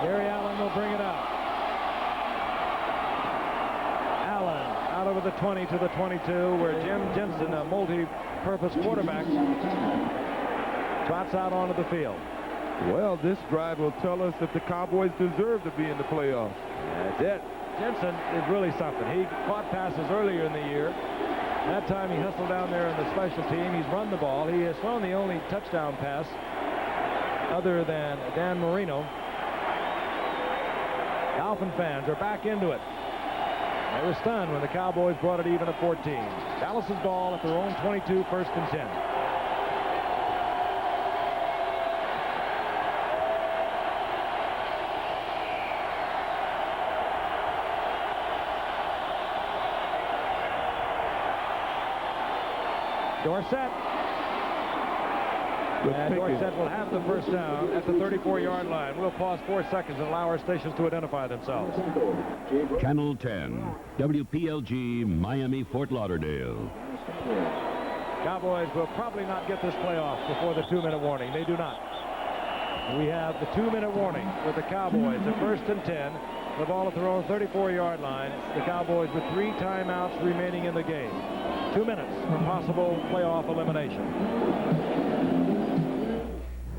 Gary Allen will bring it out. Allen out over the 20 to the 22, where Jim Jensen, a multi-purpose quarterback, trots out onto the field. Well, this drive will tell us if the Cowboys deserve to be in the playoffs. That's it. Jensen is really something. He caught passes earlier in the year. That time he hustled down there in the special team. He's run the ball. He has thrown the only touchdown pass other than Dan Marino. Dolphin fans are back into it. They were stunned when the Cowboys brought it even at 14. Dallas's ball at their own 22, 1st and 10. Dorsett. And Dorsett will have the first down at the 34-yard line. We'll pause 4 seconds and allow our stations to identify themselves. Channel 10, WPLG, Miami, Fort Lauderdale. Cowboys will probably not get this play off before the 2-minute warning. They do not. We have the 2-minute warning with the Cowboys at 1st and 10. The ball at their own 34-yard line. The Cowboys with 3 timeouts remaining in the game. 2 minutes for possible playoff elimination.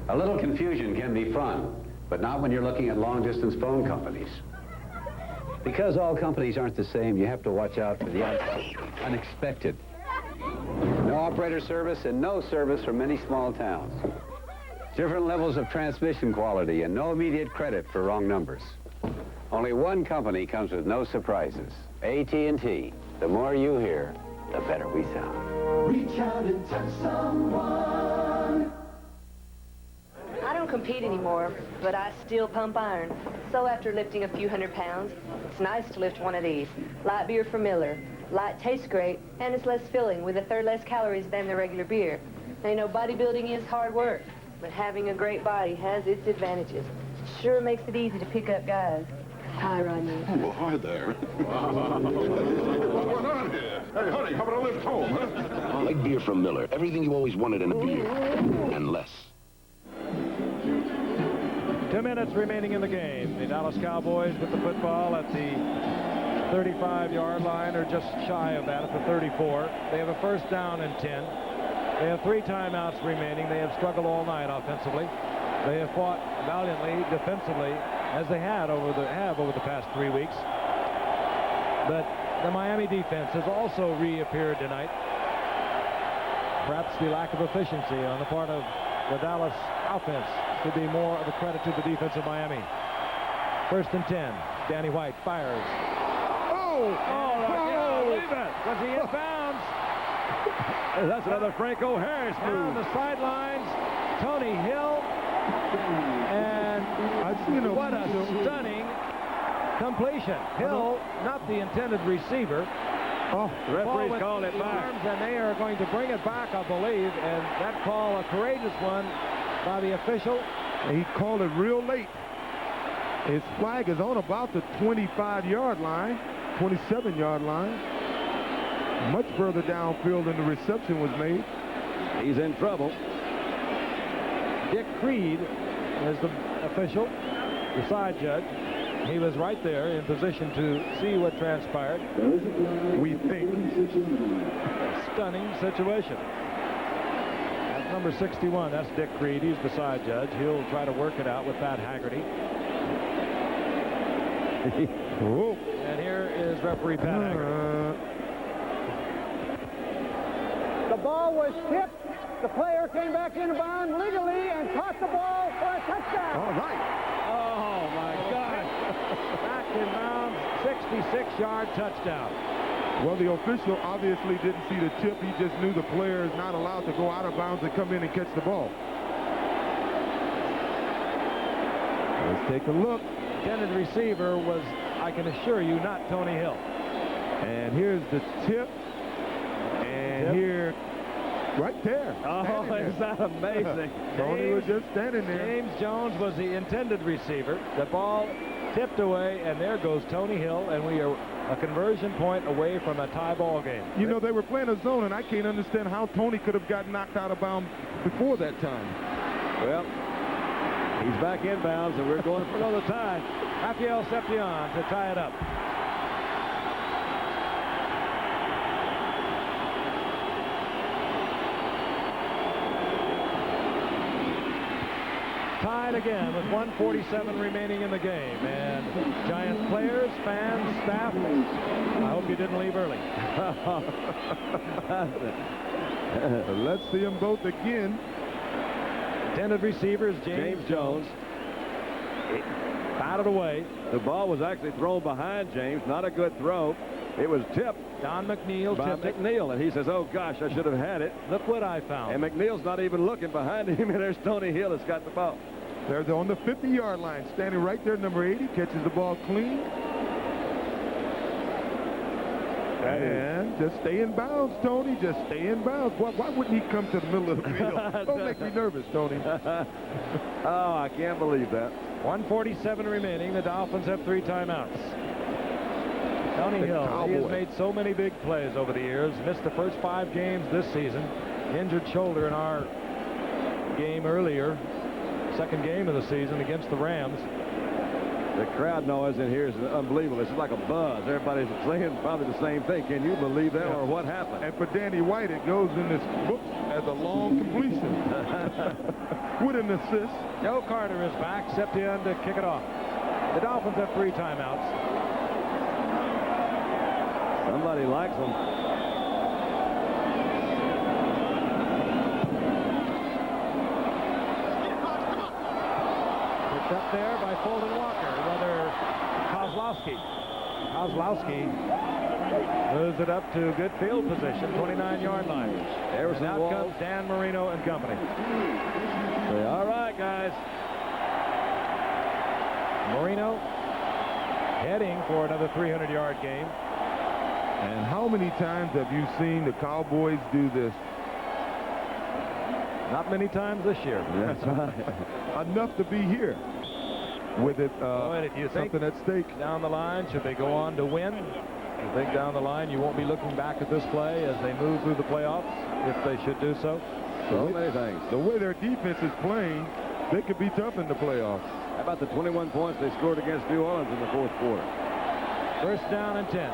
A little confusion can be fun, but not when you're looking at long-distance phone companies. Because all companies aren't the same, you have to watch out for the unexpected. No operator service and no service from many small towns. Different levels of transmission quality and no immediate credit for wrong numbers. Only one company comes with no surprises. AT&T. The more you hear, the better we sound. Reach out and touch someone. I don't compete anymore, but I still pump iron. So after lifting a few hundred pounds, it's nice to lift one of these. Light beer from Miller. Light tastes great, and it's less filling with 1/3 less calories than the regular beer. They know bodybuilding is hard work, but having a great body has its advantages. Sure makes it easy to pick up guys. Hi, Rodney. Oh, well, hi there. What's going on here? Hey, honey, how about a lift home, huh? Light beer from Miller. Everything you always wanted in a beer, and less. 2 minutes remaining in the game. The Dallas Cowboys with the football at the 35-yard line, or just shy of that at the 34. They have a first down and 10. They have 3 timeouts remaining. They have struggled all night offensively. They have fought valiantly defensively, as they have over the past 3 weeks. But the Miami defense has also reappeared tonight. Perhaps the lack of efficiency on the part of the Dallas offense could be more of a credit to the defense of Miami. 1st and 10. Danny White fires. Oh, I can't believe it. Was he in bounds? That's another Franco Harris move. Down the sidelines, Tony Hill. And what a stunning completion. Hill, not the intended receiver. The referee's calling it back. And they are going to bring it back, I believe. And that call, a courageous one by the official. He called it real late. His flag is on about the 25-yard line, 27-yard line. Much further downfield than the reception was made. He's in trouble. Dick Creed is the official, the side judge. He was right there in position to see what transpired. We think. A stunning situation. That's number 61. That's Dick Creed. He's the side judge. He'll try to work it out with Pat Haggerty. And here is referee Pat Haggerty. The ball was tipped. The player came back in bounds legally and caught the ball for a touchdown. All right. Oh, my God. Back in bounds, 66-yard touchdown. Well, the official obviously didn't see the tip. He just knew the player is not allowed to go out of bounds and come in and catch the ball. Let's take a look. Intended receiver was, I can assure you, not Tony Hill. And here's the tip. And here, right there. Oh, is that amazing? Tony was just standing there. James Jones was the intended receiver. The ball tipped away, and there goes Tony Hill, and we are a conversion point away from a tie ball game. You know, they were playing a zone, and I can't understand how Tony could have gotten knocked out of bounds before that time. Well, he's back in bounds, and we're going for another tie. Rafael Seption to tie it up. Tied again with 1:47 remaining in the game. And Giants players, fans, staff, I hope you didn't leave early. Let's see them both again. Intended receivers, James Jones. Batted away. The ball was actually thrown behind James. Not a good throw. It was tipped. Don McNeil by tipped McNeil, and he says, oh, gosh, I should have had it. Look what I found. And McNeil's not even looking behind him, and there's Tony Hill that's got the ball. They're on the 50-yard line, standing right there. Number 80 catches the ball clean. And just stay in bounds, Tony. Just stay in bounds. Why wouldn't he come to the middle of the field? Don't make me nervous, Tony. Oh, I can't believe that. 1:47 remaining. The Dolphins have 3 timeouts. Tony Hill, he has made so many big plays over the years. Missed the first 5 games this season. Injured shoulder in our game earlier. Second game of the season against the Rams. The crowd noise in here is unbelievable. It's like a buzz. Everybody's saying probably the same thing. Can you believe that, or what happened? And for Danny White, it goes in this book as a long completion with an assist. Joe Carter is back, stepped in to kick it off. The Dolphins have 3 timeouts. Somebody likes them. Picked up there by Fulton Walker. Another Kozlowski. Kozlowski moves it up to good field position, 29-yard line. And out comes Dan Marino and company. Say, all right, guys. Marino heading for another 300-yard game. And how many times have you seen the Cowboys do this? Not many times this year. That's right. Enough to be here with it. If you think something at stake down the line, should they go on to win? You think down the line you won't be looking back at this play as they move through the playoffs, if they should do so? So many things. The way their defense is playing, they could be tough in the playoffs. How about the 21 points they scored against New Orleans in the 4th quarter? First down and 10.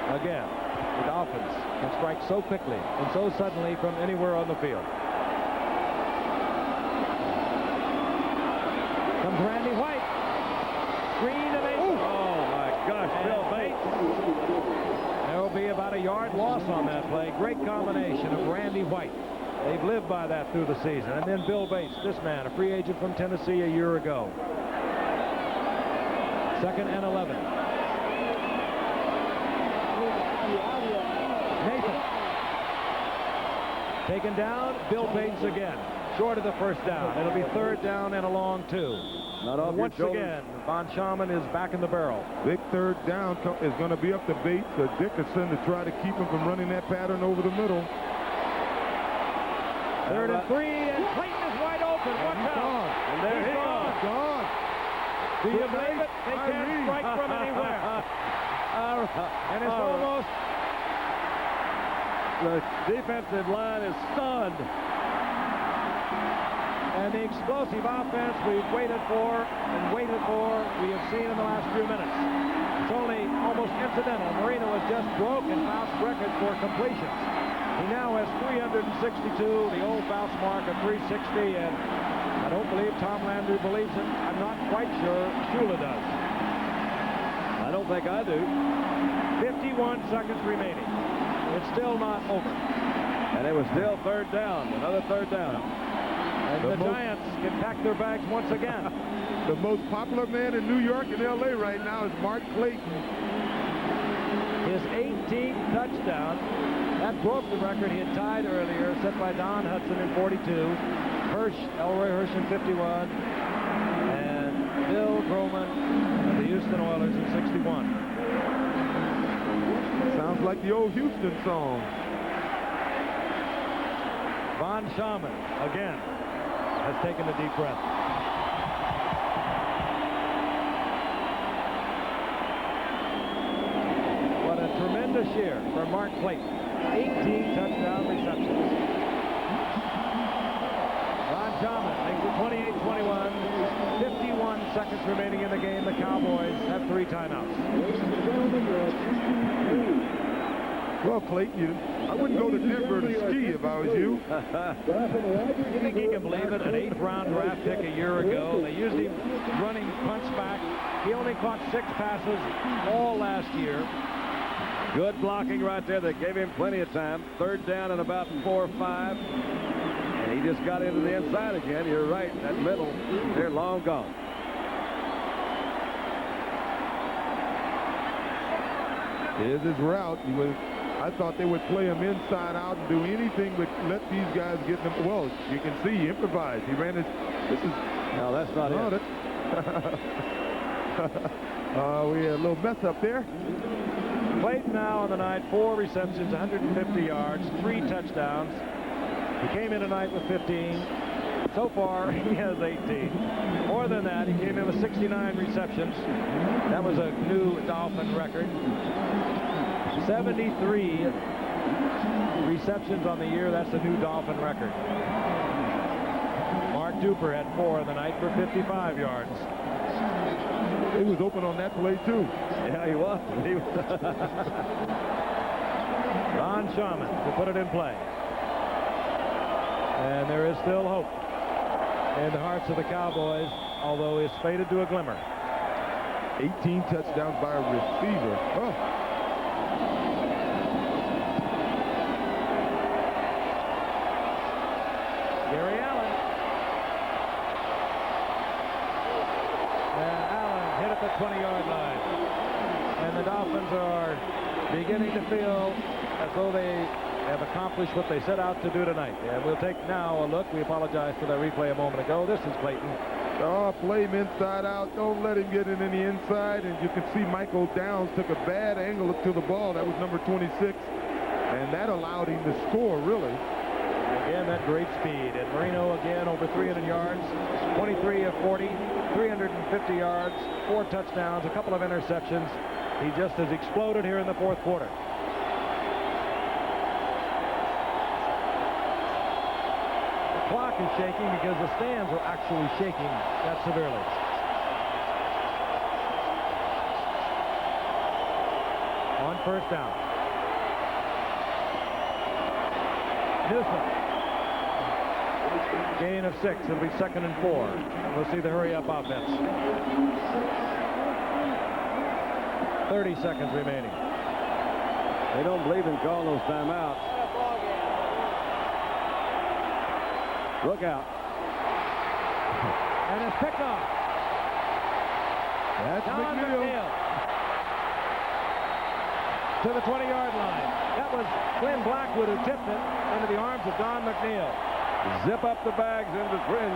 Again, the Dolphins can strike so quickly and so suddenly from anywhere on the field. Comes Randy White. Screen to Mason. Oh, my gosh, Bill Bates. There will be about a yard loss on that play. Great combination of Randy White. They've lived by that through the season. And then Bill Bates, this man, a free agent from Tennessee a year ago. 2nd and 11. Nathan. Taken down, Bill Bates again. Short of the first down. It'll be 3rd down and a long 2. Not off Once again, Von Schaman is back in the barrel. Big 3rd down is going to be up to Bates or Dickerson to try to keep him from running that pattern over the middle. 3rd and 3, and Clayton is wide open. Watch out. And there he goes. Gone. Do you believe it? They can't strike from anywhere. And it's almost... The defensive line is stunned. And the explosive offense we've waited for, we have seen in the last few minutes. It's only almost incidental. Marino has just broken Faust's record for completions. He now has 362, the old Faust mark of 360, and I don't believe Tom Landry believes it. I'm not quite sure Shula does. I don't think I do. 51 seconds remaining. It's still not over. And it was still 3rd down, another 3rd down. And the Giants can pack their bags once again. The most popular man in New York and L.A. right now is Mark Clayton. His 18th touchdown. That broke the record he had tied earlier, set by Don Hudson in 42. Elroy Hirsch in 51. And Bill Groman of the Houston Oilers in 61. Sounds like the old Houston song. Von Schaman, again, has taken a deep breath. What a tremendous year for Mark Clayton. 18 touchdown receptions. Von Schaman makes it 28-21. 51 seconds remaining in the game. The Cowboys have 3 timeouts. Well, Clayton, I wouldn't go to Denver to ski if I was you. You think he can believe it? An 8th-round draft pick a year ago. They used him running punch back. He only caught 6 passes all last year. Good blocking right there. They gave him plenty of time. 3rd down and about 4 or 5. And he just got into the inside again. You're right. That middle, they're long gone. Here's his route. I thought they would play him inside out and do anything but let these guys get them. Well, you can see he improvised. He ran his. This is. No, that's not it. We had a little mess up there. Clayton now on the night, 4 receptions, 150 yards, 3 touchdowns. He came in tonight with 15. So far, he has 18. More than that, he came in with 69 receptions. That was a new Dolphin record. 73 receptions on the year. That's a new Dolphin record. Mark Duper had 4 on the night for 55 yards. He was open on that play, too. Yeah, he was. Ron Sharman to put it in play. And there is still hope in the hearts of the Cowboys, although it's faded to a glimmer. 18 touchdowns by a receiver. Oh. Gary Allen. And Allen hit at the 20-yard line. And the Dolphins are beginning to feel as though they have accomplished what they set out to do tonight. And we'll take now a look. We apologize for that replay a moment ago. This is Clayton. Oh, play him inside out. Don't let him get it in the inside. And you can see Michael Downs took a bad angle to the ball. That was number 26. And that allowed him to score, really. Again, that great speed. And Marino again over 300 yards, 23 of 40, 350 yards, 4 touchdowns, a couple of interceptions. He just has exploded here in the fourth quarter. The clock is shaking because the stands are actually shaking that severely. On first down. Newsom. Gain of 6. It'll be 2nd and 4. We'll see the hurry-up offense. 30 seconds remaining. They don't believe in calling those timeouts. Look out. And it's picked off. That's McNeil. To the 20-yard line. That was Glenn Blackwood who tipped it into the arms of Don McNeil. Zip up the bags in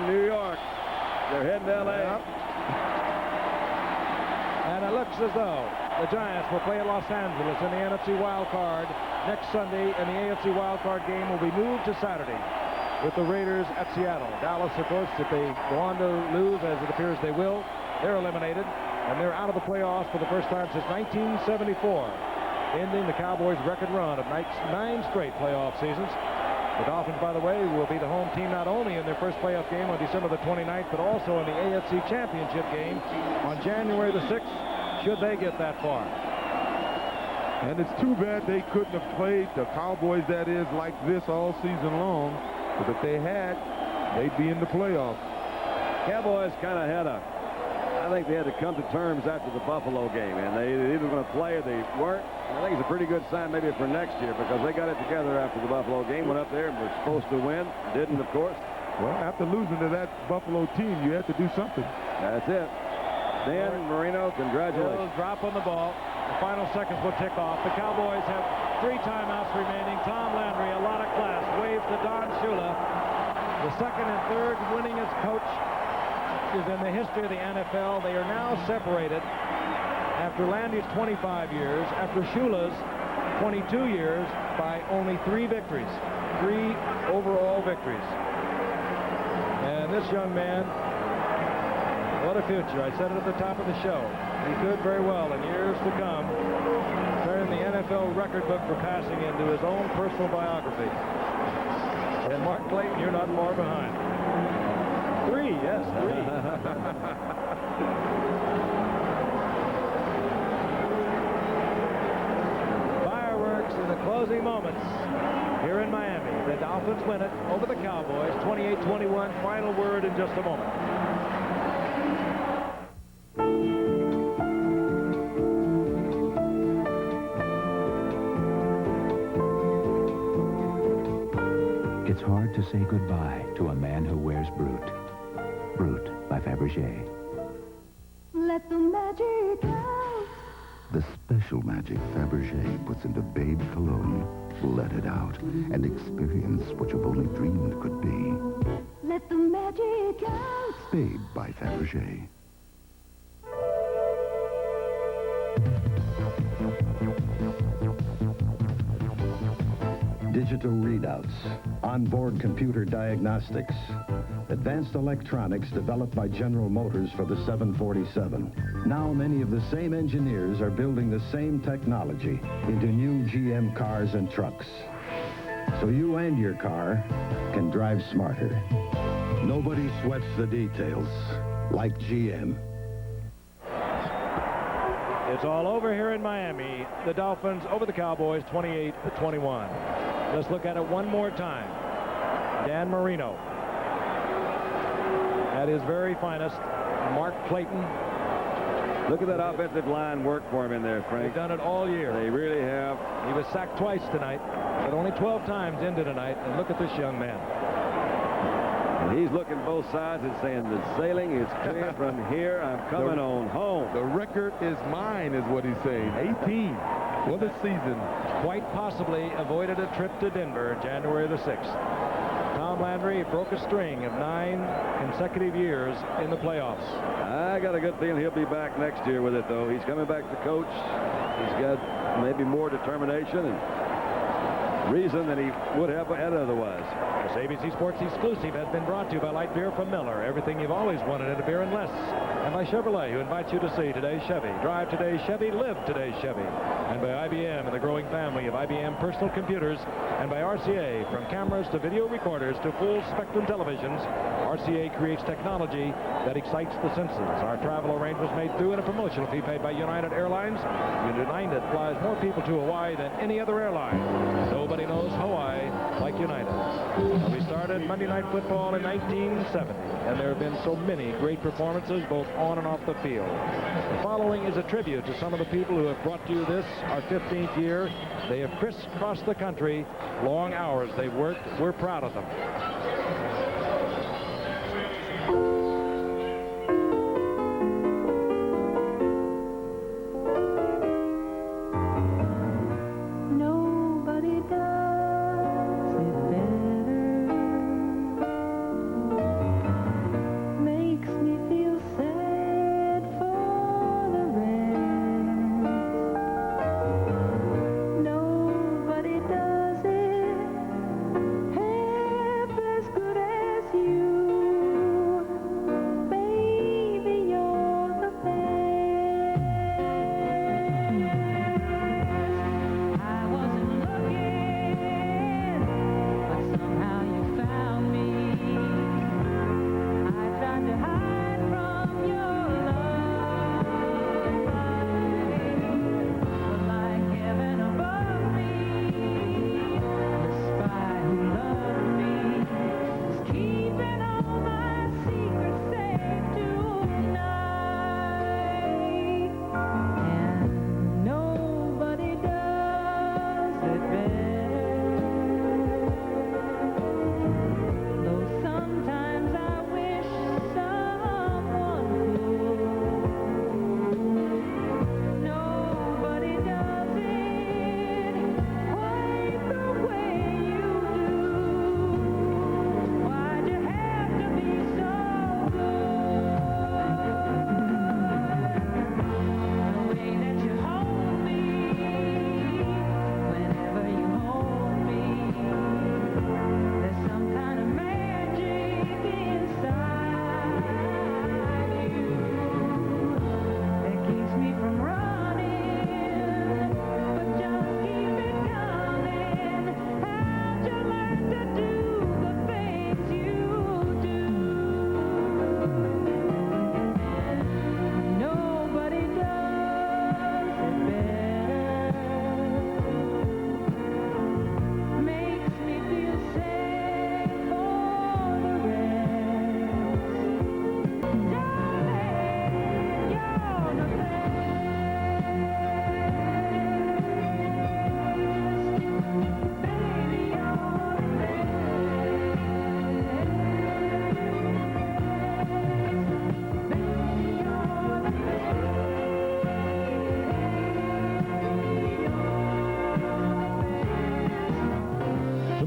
New York. They're heading to L.A. Yep. And it looks as though the Giants will play at Los Angeles in the NFC wild card next Sunday, and the AFC wild card game will be moved to Saturday with the Raiders at Seattle. Dallas, of course, if they go on to lose, as it appears they will, they're eliminated, and they're out of the playoffs for the first time since 1974, ending the Cowboys' record run of 9 straight playoff seasons. The Dolphins, by the way, will be the home team not only in their first playoff game on December the 29th, but also in the AFC Championship game on January the 6th, should they get that far. And it's too bad they couldn't have played the Cowboys, that is, like this all season long. Because if they had, they'd be in the playoffs. Cowboys kind of had I think they had to come to terms after the Buffalo game, and they either going to play or they weren't. I think it's a pretty good sign maybe for next year, because they got it together after the Buffalo game, went up there and were supposed to win, didn't, of course. Well, after losing to that Buffalo team, you had to do something. That's it. Dan Marino, congratulations. Drop on the ball. The final seconds will tick off. The Cowboys have 3 timeouts remaining. Tom Landry, a lot of class, waves to Don Shula. The second and third winningest coach is in the history of the NFL. They are now separated after Landry's 25 years, after Shula's 22 years, by only 3 victories. 3 overall victories. And this young man, what a future. I said it at the top of the show. He could very well, in years to come, turn the NFL record book for passing into his own personal biography. And Mark Clayton, you're not far behind. 3, yes, 3. Fireworks in the closing moments here in Miami. The Dolphins win it over the Cowboys, 28-21. Final word in just a moment. It's hard to say goodbye to a man who wears Brute. Brute by Fabergé. Let the magic out. The special magic Fabergé puts into Babe Cologne. Let it out and experience what you've only dreamed could be. Let the magic out. Babe by Fabergé. digital readouts, onboard computer diagnostics, advanced electronics developed by General Motors for the 747. Now many of the same engineers are building the same technology into new GM cars and trucks. So you and your car can drive smarter. Nobody sweats the details like GM. It's all over here in Miami. The Dolphins over the Cowboys, 28-21. Let's look at it one more time. Dan Marino at his very finest. Mark Clayton. Look at that offensive line work for him in there, Frank. They've done it all year. They really have. He was sacked twice tonight, but only 12 times into tonight. And look at this young man. And he's looking both sides and saying, the sailing is clear from here. I'm coming on home. The record is mine, is what he's saying. 18 for the season. Quite possibly avoided a trip to Denver January the 6th. Tom Landry broke a string of 9 consecutive years in the playoffs. I got a good feeling he'll be back next year with it, though. He's coming back to coach. He's got maybe more determination and reason than he would have had otherwise. This ABC Sports exclusive has been brought to you by Light Beer from Miller. Everything you've always wanted in a beer and less. And by Chevrolet, who invites you to see today's Chevy. Drive today's Chevy, live today's Chevy. And by IBM and the growing family of IBM personal computers. And by RCA, from cameras to video recorders to full-spectrum televisions, RCA creates technology that excites the senses. Our travel arrangements made through and a promotional fee paid by United Airlines. United flies more people to Hawaii than any other airline. Nobody knows Hawaii like United. We started Monday Night Football in 1970, and there have been so many great performances both on and off the field. The following is a tribute to some of the people who have brought you this, our 15th year. They have crisscrossed the country, long hours they've worked. We're proud of them. Nobody does it half as good as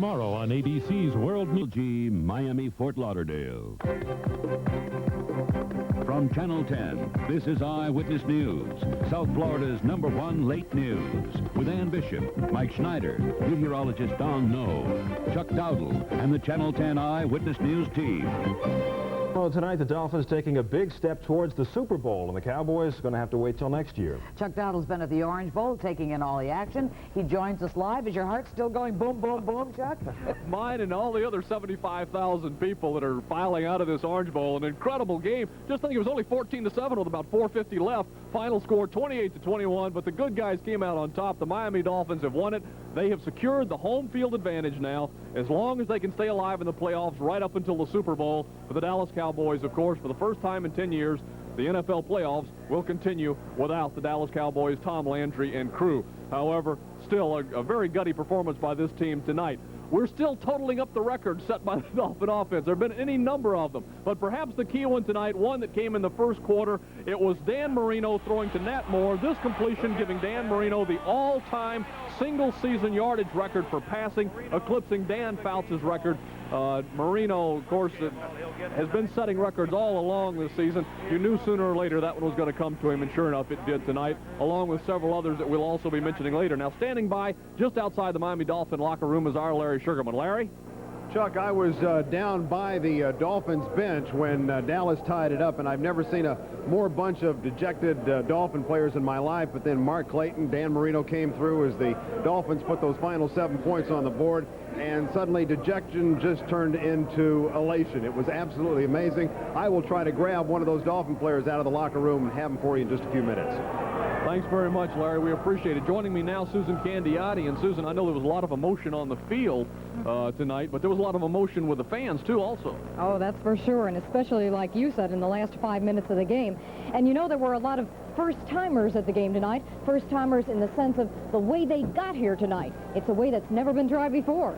tomorrow on ABC's World G, Miami, Fort Lauderdale. From Channel 10, this is Eyewitness News, South Florida's #1 late news, with Ann Bishop, Mike Schneider, meteorologist Don No, Chuck Dowdle, and the Channel 10 Eyewitness News team. Well, tonight the Dolphins taking a big step towards the Super Bowl, and the Cowboys are going to have to wait till next year. Chuck Dowdle's been at the Orange Bowl, taking in all the action. He joins us live. Is your heart still going boom, boom, boom, Chuck? Mine and all the other 75,000 people that are filing out of this Orange Bowl. An incredible game. Just think it was only 14-7 with about 4:50 left. Final score 28-21, but the good guys came out on top. The Miami Dolphins have won it. They have secured the home field advantage now, as long as they can stay alive in the playoffs right up until the Super Bowl. For the Dallas Cowboys, of course, for the first time in 10 years, the NFL playoffs will continue without the Dallas Cowboys, Tom Landry, and crew. However, still a very gutty performance by this team tonight. We're still totaling up the records set by the Dolphin offense. There have been any number of them. But perhaps the key one tonight, one that came in the first quarter, it was Dan Marino throwing to Nat Moore. This completion giving Dan Marino the all-time single-season yardage record for passing, eclipsing Dan Fouts' record. Marino, of course, has been setting records all along this season. You knew sooner or later that one was going to come to him, and sure enough, it did tonight, along with several others that we'll also be mentioning later. Now, standing by just outside the Miami Dolphin locker room is our Larry Sugarman. Larry? Chuck, I was down by the Dolphins bench when Dallas tied it up, and I've never seen a more bunch of dejected Dolphin players in my life. But then Mark Clayton, Dan Marino came through as the Dolphins put those final 7 points on the board, and suddenly dejection just turned into elation. It was absolutely amazing. I will try to grab one of those Dolphin players out of the locker room and have them for you in just a few minutes. Thanks very much, Larry. We appreciate it. Joining me now, Susan Candiotti. And Susan, I know there was a lot of emotion on the field tonight, but there was a lot of emotion with the fans, too, also. Oh, that's for sure, and especially, like you said, in the last 5 minutes of the game. And you know there were a lot of first-timers at the game tonight. First-timers in the sense of the way they got here tonight. It's a way that's never been tried before.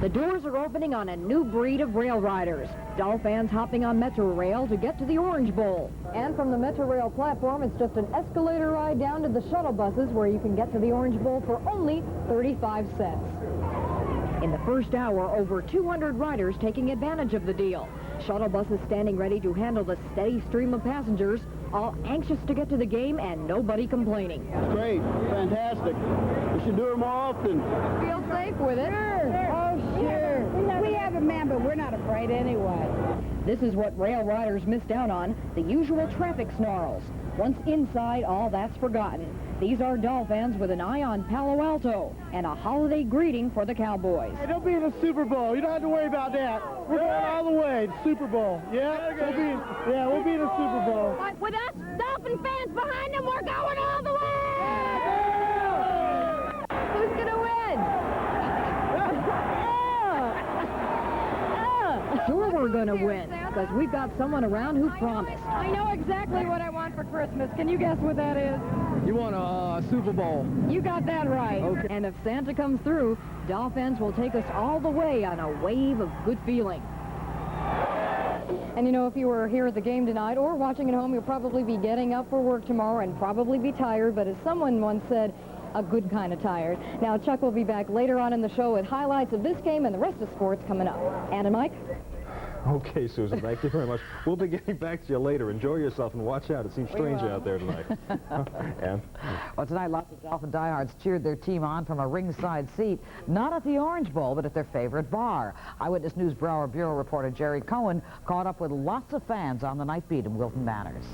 The doors are opening on a new breed of rail riders. Dolphin fans hopping on Metro Rail to get to the Orange Bowl. And from the Metro Rail platform, it's just an escalator ride down to the shuttle buses where you can get to the Orange Bowl for only 35 cents. In the first hour, over 200 riders taking advantage of the deal. Shuttle buses standing ready to handle the steady stream of passengers, all anxious to get to the game and nobody complaining. Great, fantastic. We should do it more often. Feel safe with it? Sure. We have a man, but we're not afraid anyway. This is what rail riders missed out on, the usual traffic snarls. Once inside, all that's forgotten. These are Dolphins with an eye on Palo Alto and a holiday greeting for the Cowboys. Hey, don't be in the Super Bowl. You don't have to worry about that. We're going all the way to Super Bowl. Yeah? We'll be in the Super Bowl. With us Dolphin fans behind them, we're going all the way! Who's going to win? Sure we're going to win, because we've got someone around who promised. I know exactly what I want for Christmas. Can you guess what that is? You want a Super Bowl. You got that right. Okay. And if Santa comes through, Dolphins will take us all the way on a wave of good feeling. And you know, if you were here at the game tonight or watching at home, you'll probably be getting up for work tomorrow and probably be tired, but as someone once said, a good kind of tired. Now, Chuck will be back later on in the show with highlights of this game and the rest of sports coming up. Ann and Mike? Okay, Susan, thank you very much. We'll be getting back to you later. Enjoy yourself and watch out. It seems strange out there tonight. Ann? Well, tonight, lots of Dolphin diehards cheered their team on from a ringside seat, not at the Orange Bowl, but at their favorite bar. Eyewitness News Bureau reporter Jerry Cohen caught up with lots of fans on the night beat in Wilton Manors.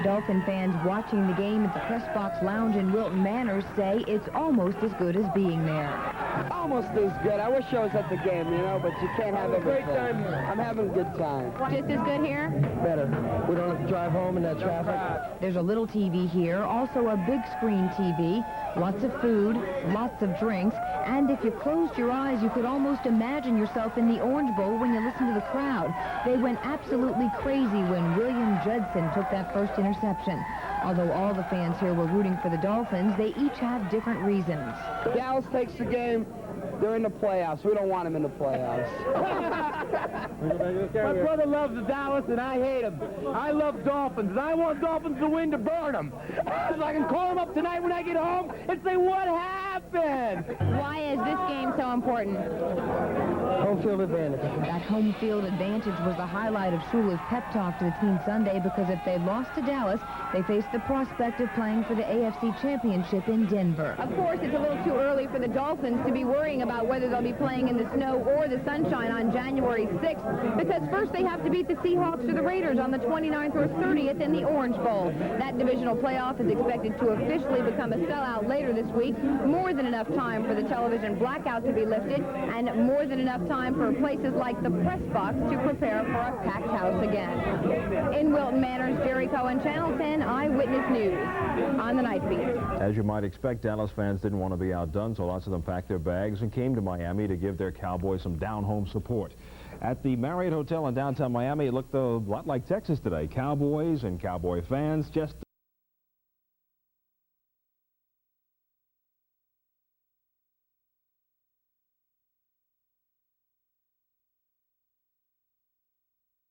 Dolphin fans watching the game at the Press Box Lounge in Wilton Manors say it's almost as good as being there. Almost as good. I wish I was at the game, you know, but you can't have everything. Great time here. I'm having a good time. Just as good here? Better. We don't have to drive home in that traffic. There's a little TV here, also a big screen TV, lots of food, lots of drinks, and if you closed your eyes, you could almost imagine yourself in the Orange Bowl when you listen to the crowd. They went absolutely crazy when William Judson took that first interception. Although all the fans here were rooting for the Dolphins, they each have different reasons. Dallas takes the game. They're in the playoffs. We don't want them in the playoffs. My brother loves the Dallas, and I hate him. I love Dolphins, and I want Dolphins to win to burn them. So I can call them up tonight when I get home and say, what happened? Why is this game so important? Home field advantage. That home field advantage was the highlight of Shula's pep talk to the team Sunday, because if they lost to Dallas, they faced the prospect of playing for the AFC Championship in Denver. Of course, it's a little too early for the Dolphins to be worrying about whether they'll be playing in the snow or the sunshine on January 6th, because first they have to beat the Seahawks or the Raiders on the 29th or 30th in the Orange Bowl. That divisional playoff is expected to officially become a sellout later this week. More than enough time for the television blackout to be lifted, and more than enough time for places like the press box to prepare for a packed house again. In Wilton Manors, Jerry Cohen, Channel 10 Eyewitness News on the night feed. As you might expect, Dallas fans didn't want to be outdone, so lots of them packed their bags and came to Miami to give their Cowboys some down-home support. At the Marriott Hotel in downtown Miami, it looked a lot like Texas today. Cowboys and Cowboy fans just